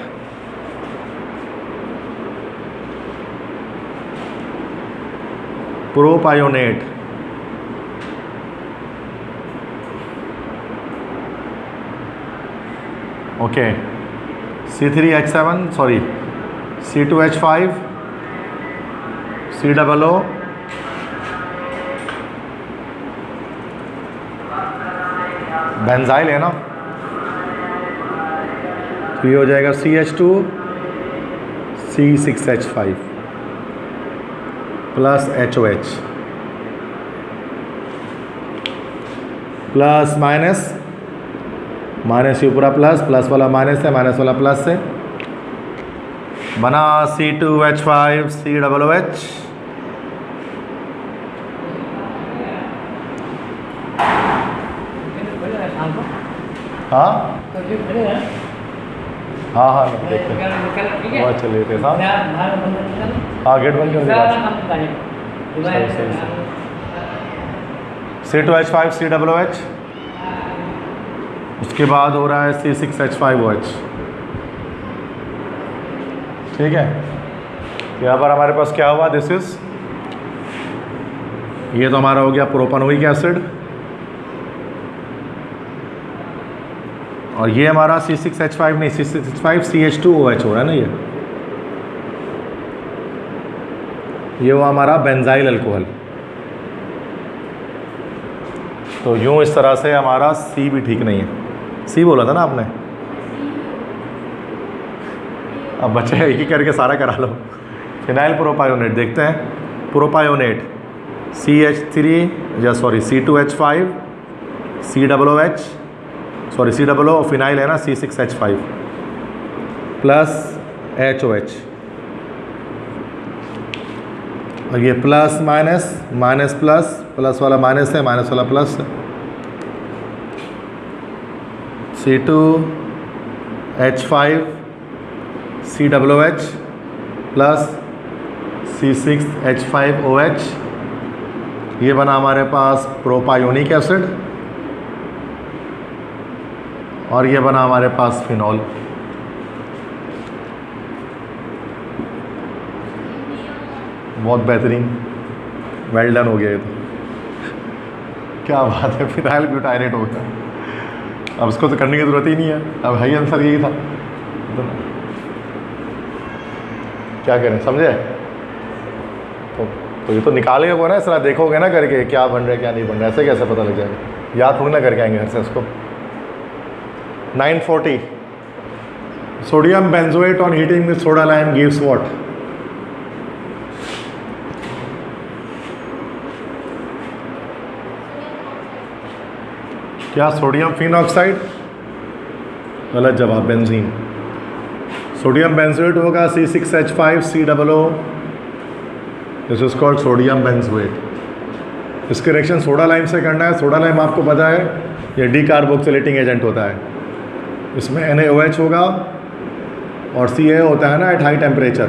propionate, okay, C3H7 sorry C2H5 COO, benzyl है ना, तो ये हो जाएगा CH2 C6H5 plus HOH, plus minus, minus ये पूरा प्लस, प्लस वाला माइनस है, माइनस वाला प्लस से बना C2H5 COOH। हाँ हाँ हाँ, देखते हैं, बहुत चल रहे थे साहब। हाँ, गेट बंद कर दिया। C2H5 COOH, उसके बाद हो रहा है C6H5OH। ठीक है, यहाँ पर हमारे पास क्या हुआ, दिस इज, ये तो हमारा हो गया प्रोपानोइक एसिड, और ये हमारा C6H5 नहीं, C6H5 CH2OH हो रहा है ना, ये हुआ हमारा बेंजाइल अल्कोहल। तो यूँ इस तरह से हमारा C भी ठीक नहीं है। C बोला था ना आपने, अब बच्चे एक ही करके सारा करा लो। फिनाइल प्रोपायोनेट देखते हैं, प्रोपायोनेट CH3 या sorry C2H5 COOH, sorry COO, और फिनाइल है ना C6H5 प्लस HOH, और ये plus minus, minus plus, plus वाला माइनस है, माइनस वाला प्लस है। C2H5 COOH प्लस C6H5OH, ये बना हमारे पास प्रोपायोनिक एसिड, और ये बना हमारे पास फिनॉल। बहुत बेहतरीन, वेल डन हो गया ये तो। क्या बात है, फिनाइल ब्यूटाइरेट हो गया। अब उसको तो करने की ज़रूरत ही नहीं है, अब है ही आंसर यही था। क्या करें, समझे? तो ये तो निकालेगा वो ना, इस तरह देखोगे ना करके क्या बन रहा है क्या नहीं बन रहा है, ऐसे कैसे पता लग जाएगा? याद थोड़ी ना करके आएंगे घर से उसको। 940 sodium benzoate on heating with soda lime gives what? क्या सोडियम फिनॉक्साइड? गलत जवाब, बेंजीन। सोडियम बेंजोएट होगा C6H5COO, this is called sodium benzoate. इसके रिएक्शन सोडा लाइम से करना है। सोडा लाइम आपको पता है ये डीकार्बोक्सिलेटिंग एजेंट होता है, इसमें NaOH होगा और Ca होता है ना एट हाई टेम्परेचर।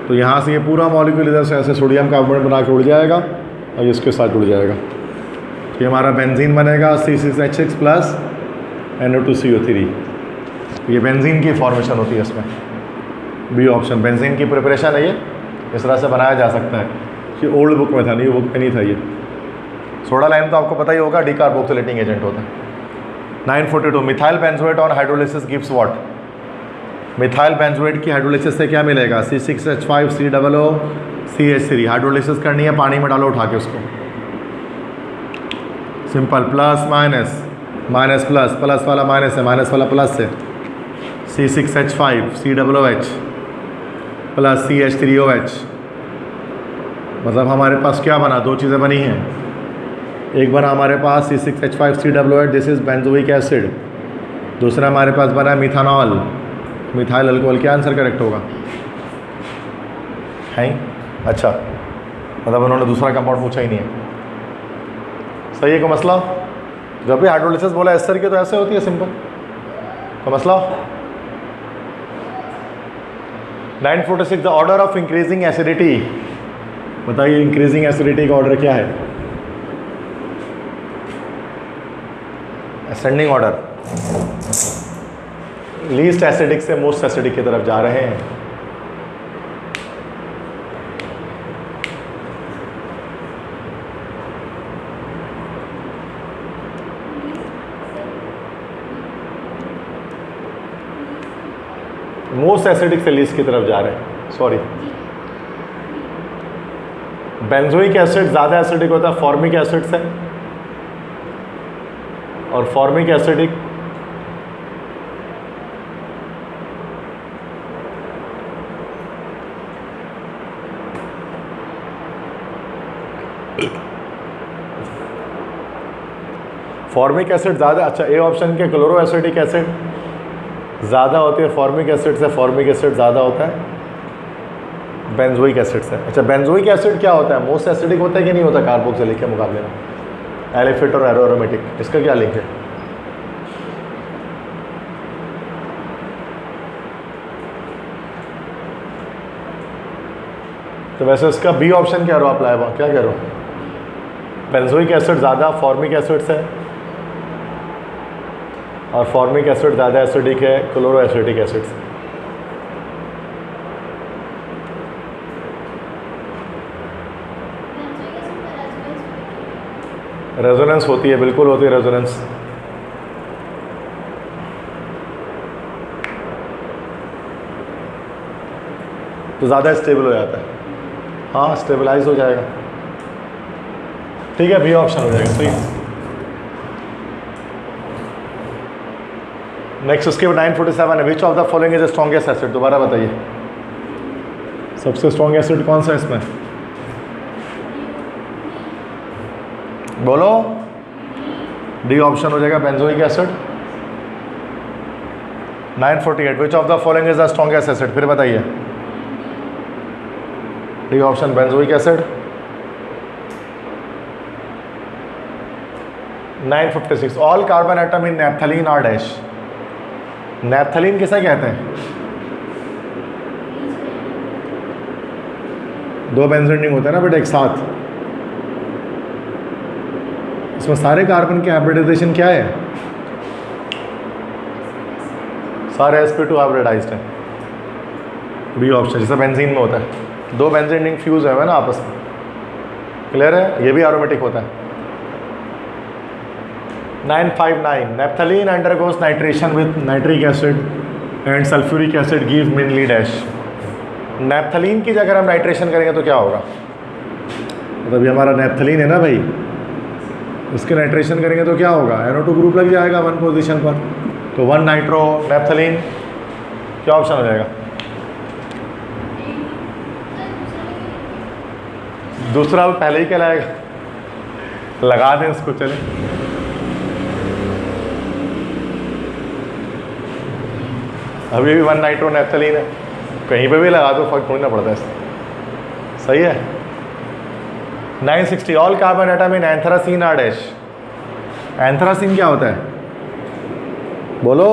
तो यहाँ से ये पूरा मॉलिक्यूल इधर से ऐसे सोडियम कार्बोनेट बना के उड़ जाएगा और इसके साथ उड़ जाएगा। ये हमारा बेंजीन बनेगा C6H6 प्लस NO2CO3। ये बेंजीन की फॉर्मेशन होती है इसमें। बी ऑप्शन बेंजीन की प्रिपरेशन है, ये इस तरह से बनाया जा सकता है। कि ओल्ड बुक में था, नहीं बुक में नहीं था ये। सोडा लाइम तो आपको पता ही होगा डीकार्बोक्सिलेटिंग एजेंट होता है। 942 methyl benzoate on hydrolysis gives what? Methyl benzoate की हाइड्रोलिसिस से क्या मिलेगा? C6H5COO CH3। हाइड्रोलिसिस करनी है, पानी में डालो उठा के उसको, simple. Plus minus, minus plus, plus वाला माइनस है, माइनस वाला प्लस है। C6H5COOH प्लस CH3OH, मतलब हमारे पास क्या बना? दो चीज़ें बनी हैं। एक बना हमारे पास C6H5COOH, this is benzoic acid. दूसरा हमारे पास बना मिथानॉल, मिथाइल अल्कोहल। क्या आंसर करेक्ट होगा? है? अच्छा, मतलब उन्होंने दूसरा कंपाउंड पूछा ही नहीं है। सही है को मसला? जब भी हाइड्रोलिसिस बोला एस्टर की तो ऐसे होती है, सिंपल। तो मसला 946 the order of increasing acidity. बताइए इंक्रीजिंग एसिडिटी का ऑर्डर क्या है? असेंडिंग ऑर्डर, लीस्ट एसिडिक से मोस्ट एसिडिक की तरफ जा रहे हैं। मोस्ट एसिडिक से लीस्ट की तरफ जा रहे हैं, सॉरी। बेंजोइक एसिड ज़्यादा एसिडिक होता है फॉर्मिक एसिड से, और फॉर्मिक एसिडिक फॉर्मिक एसिड ज़्यादा, अच्छा ए ऑप्शन के क्लोरो एसिडिक एसिड ज़्यादा होती है फॉर्मिक एसिड से, फॉर्मिक एसिड ज़्यादा होता है बेंजोइक एसिड से। अच्छा, बेंजोइक एसिड क्या होता है? मोस्ट एसिडिक होता है कि नहीं होता कार्बोक्सिलिक के मुकाबले में? एलिफेट और एरोमेटिक, इसका क्या लिंक है? तो वैसे इसका बी ऑप्शन क्या रहा आप लाए, क्या कह रहे हो? बेंजोइक एसिड ज़्यादा फॉर्मिक एसिड से, और फॉर्मिक एसिड ज़्यादा एसिडिक है क्लोरो एसिडिक एसिड से। रेजोनेंस होती है, बिल्कुल होती है रेजोनेंस। तो ज़्यादा स्टेबल हो जाता है, हाँ स्टेबलाइज हो जाएगा। ठीक है, बी ऑप्शन हो जाएगा। ठीक, नेक्स्ट उसके बाद 947 है। Which of the following is the strongest acid? दोबारा बताइए, सबसे स्ट्रॉन्ग एसिड कौन सा है इसमें? बोलो। डी ऑप्शन हो जाएगा, benzoic acid. 948 which of the following is the strongest acid? फिर बताइए। D option benzoic acid. 956 all carbon atom in naphthalene are dash. Naphthalene किसे कहते हैं? दो बेंजीन रिंग होते हैं ना बेटा एक साथ, इसमें सारे कार्बन के हाइब्रिडाइजेशन क्या है? सारे sp2 हाइब्रिडाइज्ड हैं। बी ऑप्शन, जैसे बेंजीन में होता है। दो बेंजीन रिंग फ्यूज है ना आपस में, क्लियर है, ये भी एरोमेटिक होता है। 959 naphthalene undergoes nitration with nitric acid and sulphuric acid give mainly dash. Naphthalene की जगह हम नाइट्रेशन करेंगे तो क्या होगा, मतलब ये हमारा नेप्थलीन है ना भाई, इसके नाइट्रेशन करेंगे तो क्या होगा, NO2 ग्रुप लग जाएगा 1 पोजीशन पर, तो 1 नाइट्रो नेप्थलीन, क्या ऑप्शन हो जाएगा, दूसरा पहले ही कहलाएगा, लगा दें इसको, चले अभी भी 1 नाइट्रो नेप्थलीन है, कहीं पे भी लगा दो फर्क थोड़ी ना पड़ता है इससे, सही है। 960 all carbon atom in anthracene are dash. Anthracene क्या होता है, बोलो,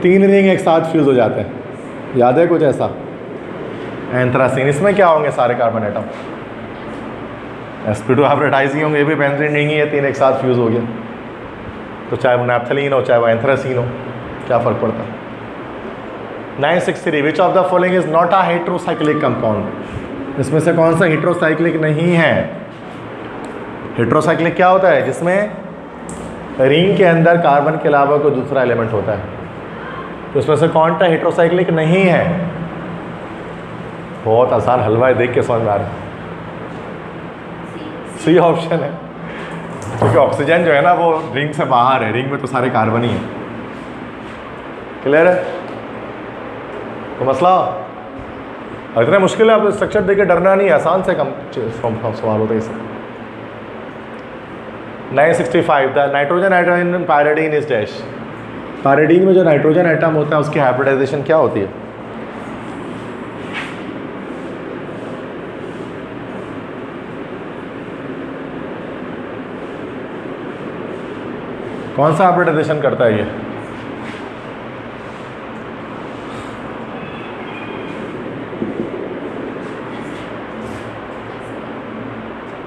3 रिंग एक साथ फ्यूज हो जाते हैं, याद है कुछ ऐसा, एंथ्रासीन, इसमें क्या होंगे सारे कार्बन एटम, sp2 हाइब्रिडाइज ही होंगे, ये भी बेंजीन रिंग ही है, 3 एक साथ फ्यूज हो गया, तो चाहे वो नैप्थलीन हो चाहे वो एंथ्रासीन हो, क्या फ़र्क पड़ता है। 963 विच of the following is not a heterocyclic compound. इसमें से कौन सा हेट्रोसाइक्लिक नहीं है। हेट्रोसाइक्लिक क्या होता है, जिसमें रिंग के अंदर कार्बन के अलावा कोई दूसरा एलिमेंट होता है, तो इसमें से कौन सा हेट्रोसाइक्लिक नहीं है। बहुत आसान हलवा है, देख के समझ में आ रहा है, सी ऑप्शन है, क्योंकि ऑक्सीजन जो है ना वो रिंग से बाहर है, रिंग में तो सारे कार्बन ही है, क्लियर है। तो मसला इतना मुश्किल है, आप स्ट्रक्चर देख के डरना नहीं, आसान से कम सवाल होता है इससे। 965 the nitrogen atom in pyridine is dash. Pyridine में जो नाइट्रोजन एटम होता है उसकी हाइब्रिडाइजेशन क्या होती है। कौन सा हाइब्रिडाइजेशन करता है ये,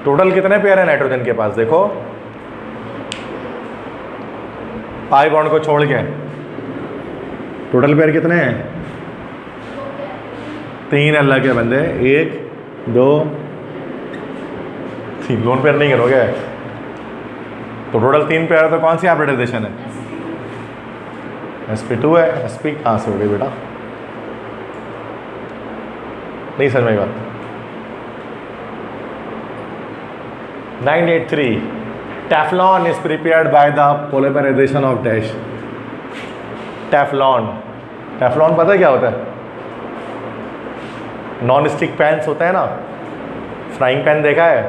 टोटल कितने पेयर है नाइट्रोजन के पास, देखो पाई बॉन्ड को छोड़ के टोटल पेयर कितने हैं, 3 अलग है बंदे, 1 2 3, लोन पेयर नहीं करोगे तो टोटल 3 पेयर, तो कौन सी हाइब्रिडाइजेशन है, sp2 है, sp कहाँ से हो गई बेटा, नहीं समझ में बात। 983 Teflon is prepared by the polymerisation of dash. Teflon, Teflon पता है क्या होता है, नॉन स्टिक पैन्स होता है ना, फ्राइंग पैन देखा है,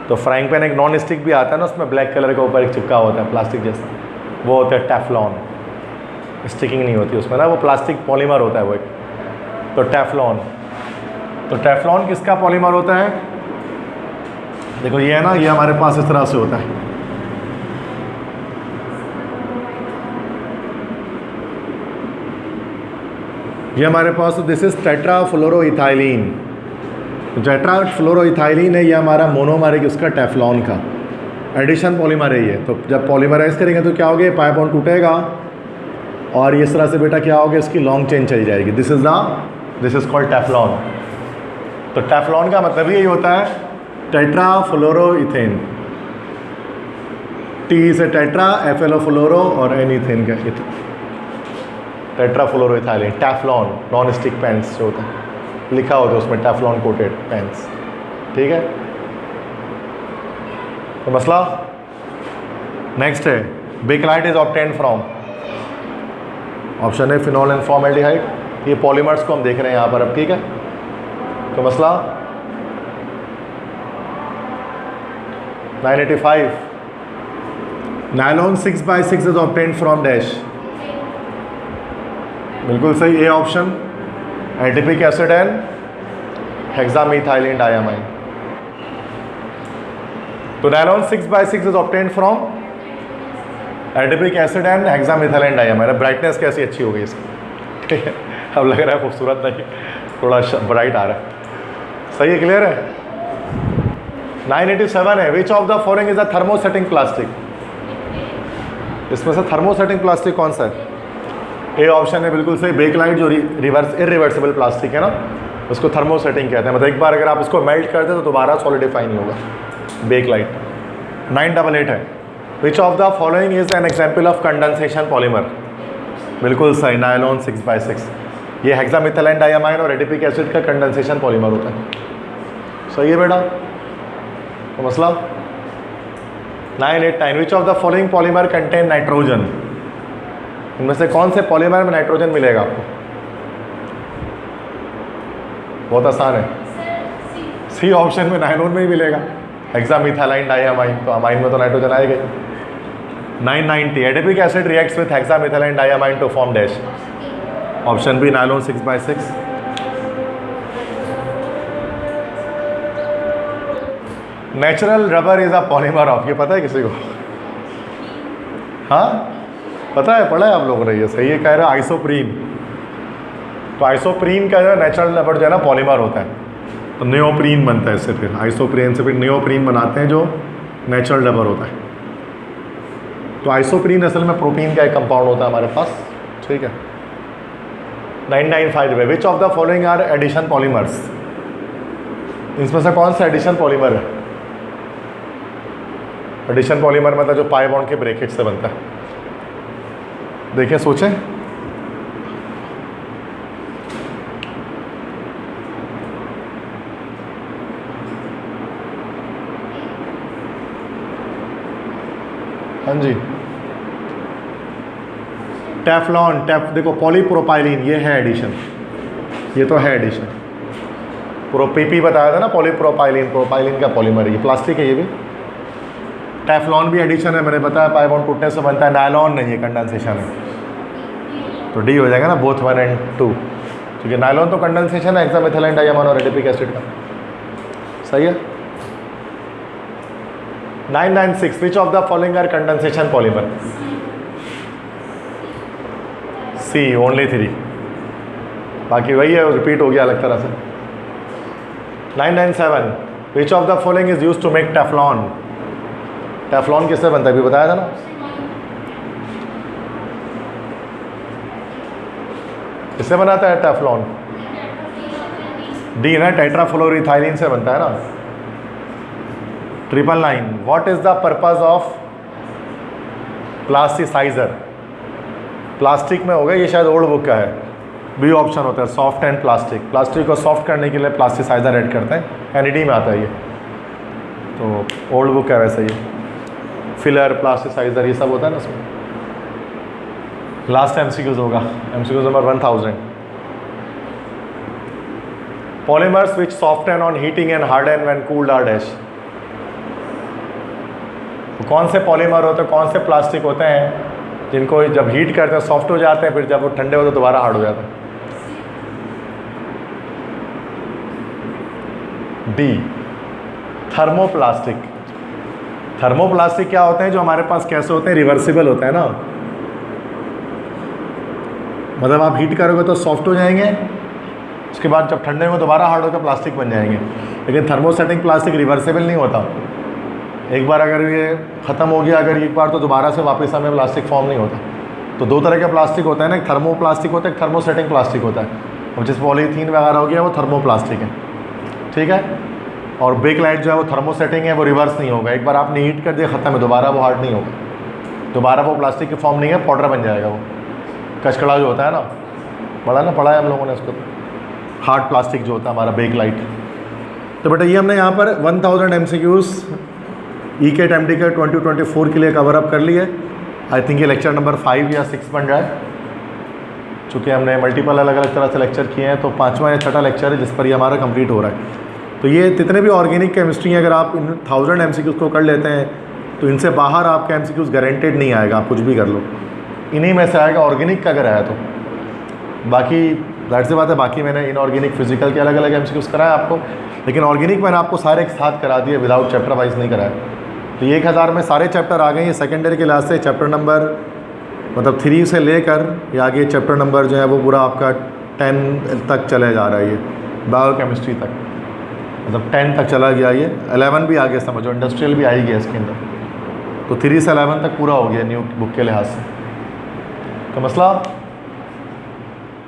तो फ्राइंग पैन एक नॉन स्टिक भी आता है ना, उसमें ब्लैक कलर का ऊपर एक चिपका होता है प्लास्टिक जैसा, वो होता है टेफ्लॉन, स्टिकिंग नहीं होती उसमें ना, वो प्लास्टिक पॉलीमर होता है वो एक, तो टेफ्लॉन। तो टेफ्लॉन किसका पॉलीमर होता है, देखो ये है ना, ये हमारे पास इस तरह से होता है, ये हमारे पास, दिस इज टेट्राफ्लोरोइथाइलिन। टेट्राफ्लोरोइथाइलिन है, ये हमारा मोनोमर है उसका टेफ्लॉन का, एडिशन पॉलीमर है ये। तो जब पॉलीमराइज करेंगे तो क्या होगा, पाई बॉन्ड टूटेगा और इस तरह से बेटा क्या होगा, इसकी लॉन्ग चेन चली जाएगी, दिस इज कॉल्ड टेफ्लॉन। तो टेफ्लॉन का मतलब यही होता है टेट्राफ्लोरोइथेन, टी से टेट्रा, FLO फ्लोरो और एन इथेन का टेट्राफ्लोरोइथाइलिन, टेफ्लॉन, नॉन स्टिक पेन्स जो होता है, लिखा होता है उसमें टेफ्लॉन कोटेड पेन्स, ठीक है। तो मसला नेक्स्ट है, Bakelite is obtained from, option है फिनॉल एंड फॉर्मेल्डिहाइड। ये पॉलीमर्स को हम देख रहे हैं यहाँ पर अब, ठीक है। तो मसला 985 nylon 6x6 is obtained from dash. बिल्कुल सही, A option, adipic acid and hexamethylene diamine. तो nylon 6x6 is obtained from adipic acid and hexamethylene diamine. Brightness कैसी अच्छी हो गई इसकी, ठीक है, अब लग रहा है खूबसूरत नहीं, थोड़ा ब्राइट आ रहा है, सही है, क्लियर है। 987 है, which of the following is a thermosetting plastic. इसमें से थर्मोसेटिंग प्लास्टिक कौन सा है, ए ऑप्शन है बिल्कुल सही। बेकलाइट जो इरिवर्सिबल प्लास्टिक है ना, उसको थर्मोसेटिंग कहते हैं, मतलब एक बार अगर आप उसको मेल्ट कर दे तो दोबारा सॉलिडिफाई नहीं होगा। बेकलाइट। 988 है, which of the following is an example of condensation polymer. बिल्कुल सही, नायलॉन 6x6। ये हेक्सामिथाइल डाइअमाइन और एडिपिक एसिड का कंडेंसेशन पॉलीमर होता है। सही है बेटा, तो मसला 989, विच of the following polymer contain nitrogen. इनमें से कौन से पॉलीमर में नाइट्रोजन मिलेगा आपको? बहुत आसान है, सी ऑप्शन में नायलॉन में ही मिलेगा, हेक्सामिथाइल डाइअमाइन, तो अमाइन में तो नाइट्रोजन आएगा। 990, adipic acid reacts with hexamethyl diamine to form dash. Option B nylon 6x6। Natural rubber is a polymer of, ये पता है किसी को? हाँ पता है, पढ़ा है आप लोगों ने, ये सही है कह रहे हैं, आइसोप्रीन। तो आइसोप्रीन का जो नेचुरल रबर जो है ना पॉलीमर होता है, तो नियोप्रीन बनता है इससे, फिर आइसोप्रीन से फिर नियोप्रीन बनाते हैं जो नेचुरल रबर होता है। तो आइसोप्रीन असल में प्रोटीन का एक कंपाउंड होता है हमारे पास, ठीक है। 995 है, which of the following are addition polymers. इसमें से कौन सा एडिशन पॉलीमर है? एडिशन पॉलीमर मतलब जो पाई बॉन्ड के ब्रेकेज से बनता है। देखिए सोचें, हाँ जी, टेफ्लॉन, देखो पॉलीप्रोपाइलिन, ये है एडिशन, ये तो है एडिशन। पीपी बताया था ना, पॉलीप्रोपाइलिन, प्रोपाइलिन का पॉलीमर, ये प्लास्टिक है। ये भी टेफ्लॉन भी एडिशन है, मैंने बताया पाई बॉन्ड टूटने से बनता है। नायलॉन नहीं है, कंडेंसेशन है, तो डी हो जाएगा ना, बोथ 1 और 2, ठीक है। नायलॉन तो कंडेंसेशन है, हेक्सामिथाइल डाइअमाइन और एडिपिक एसिड का, सही है। 996, which of the following are condensation polymer. C, only 3, बाकी वही है, रिपीट हो गया अलग तरह से। 997, which of the following is use to make Teflon. Teflon किससे बनता है, अभी बताया था ना। किससे बनाता है टेफ्लॉन? डी ना, टेट्राफ्लोरोइथाइलिन से बनता है ना। 999, what is the purpose of plasticiser. Plastic में होगा, ये शायद ओल्ड बुक का है, बी ऑप्शन होता है, सॉफ्ट एंड प्लास्टिक। प्लास्टिक को सॉफ्ट करने के लिए प्लास्टिसाइजर ऐड करते हैं, एनईडी में आता है ये, तो ओल्ड बुक है वैसे ये। फिलर, प्लास्टिसाइजर, ये सब होता है ना उसमें। लास्ट एमसीक्यूज होगा, MCQs number 1000। Polymers which soften on heating and harden when cooled are dash. कौन से पॉलीमर होते हैं, कौन से प्लास्टिक होते हैं जिनको जब हीट करते हैं सॉफ्ट हो जाते हैं, फिर जब वो ठंडे होते हैं दोबारा हार्ड हो जाते हैं? D, thermoplastic. थर्मोप्लास्टिक क्या होते हैं, जो हमारे पास कैसे होते हैं, रिवर्सिबल होता है ना, मतलब आप हीट करोगे तो सॉफ्ट हो जाएंगे, उसके बाद जब ठंडे में दोबारा हार्ड होकर प्लास्टिक बन जाएंगे। लेकिन थर्मोसेटिंग प्लास्टिक रिवर्सिबल नहीं होता, एक बार अगर ये ख़त्म हो गया अगर एक बार, तो दोबारा से वापस हमें प्लास्टिक फॉर्म नहीं होता। तो दो तरह के प्लास्टिक होता है ना, एक थर्मोप्लास्टिक होता है, एक थर्मोसेटिंग प्लास्टिक होता है, और जिस पॉलीथीन वगैरह हो गया वो थर्मोप्लास्टिक है, ठीक है। और बेकलाइट जो है वो थर्मोसेटिंग है, वो रिवर्स नहीं होगा, एक बार आपने हीट कर दिया ख़त्म है, दोबारा वो हार्ड नहीं होगा, दोबारा वो प्लास्टिक की फॉर्म नहीं है, पाउडर बन जाएगा वो। कचकड़ा जो होता है ना, पढ़ा है हम लोगों ने उसको, हार्ड प्लास्टिक जो होता है हमारा बेकलाइट। तो बेटा ये हमने यहाँ पर 1000 MCQs ECAT MDCAT 2024 के लिए कवर अप कर लिए। आई थिंक ये लेक्चर नंबर 5 या 6 बन रहा है, चूँकि हमने मल्टीपल अलग अलग तरह से लेक्चर किए हैं, तो 5वां या 6वां लेक्चर है जिस पर ये हमारा कंप्लीट हो रहा है। तो ये जितने भी ऑर्गेनिक केमिस्ट्री हैं, अगर आप इन 1000 MCQs को कर लेते हैं तो इनसे बाहर आपका MCQs गारंटेड नहीं आएगा, आप कुछ भी कर लो, इन्हीं में से आएगा ऑर्गेनिक का अगर आया तो। बाकी जाहिर सी बात है, बाकी मैंने इनऑर्गेनिक फिजिकल के अलग अलग MCQs कराए आपको, लेकिन ऑर्गेनिक मैंने आपको सारे एक साथ करा दिए, विदाउट चैप्टर वाइज नहीं कराया। तो ये 1000 में सारे चैप्टर आ गए। ये सेकेंडरी क्लास से चैप्टर नंबर मतलब 3 से लेकर ये आगे चैप्टर नंबर जो है वो पूरा आपका 10 तक चले जा रहा है, ये बायोकेमिस्ट्री तक, मतलब 10 तक चला गया। ये 11 भी आगे समझो, इंडस्ट्रियल भी आई गया इसके अंदर, तो 3 से 11 तक पूरा हो गया न्यू बुक के लिहाज से। तो मसला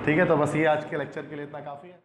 ठीक है, तो बस ये आज के लेक्चर के लिए इतना काफ़ी है।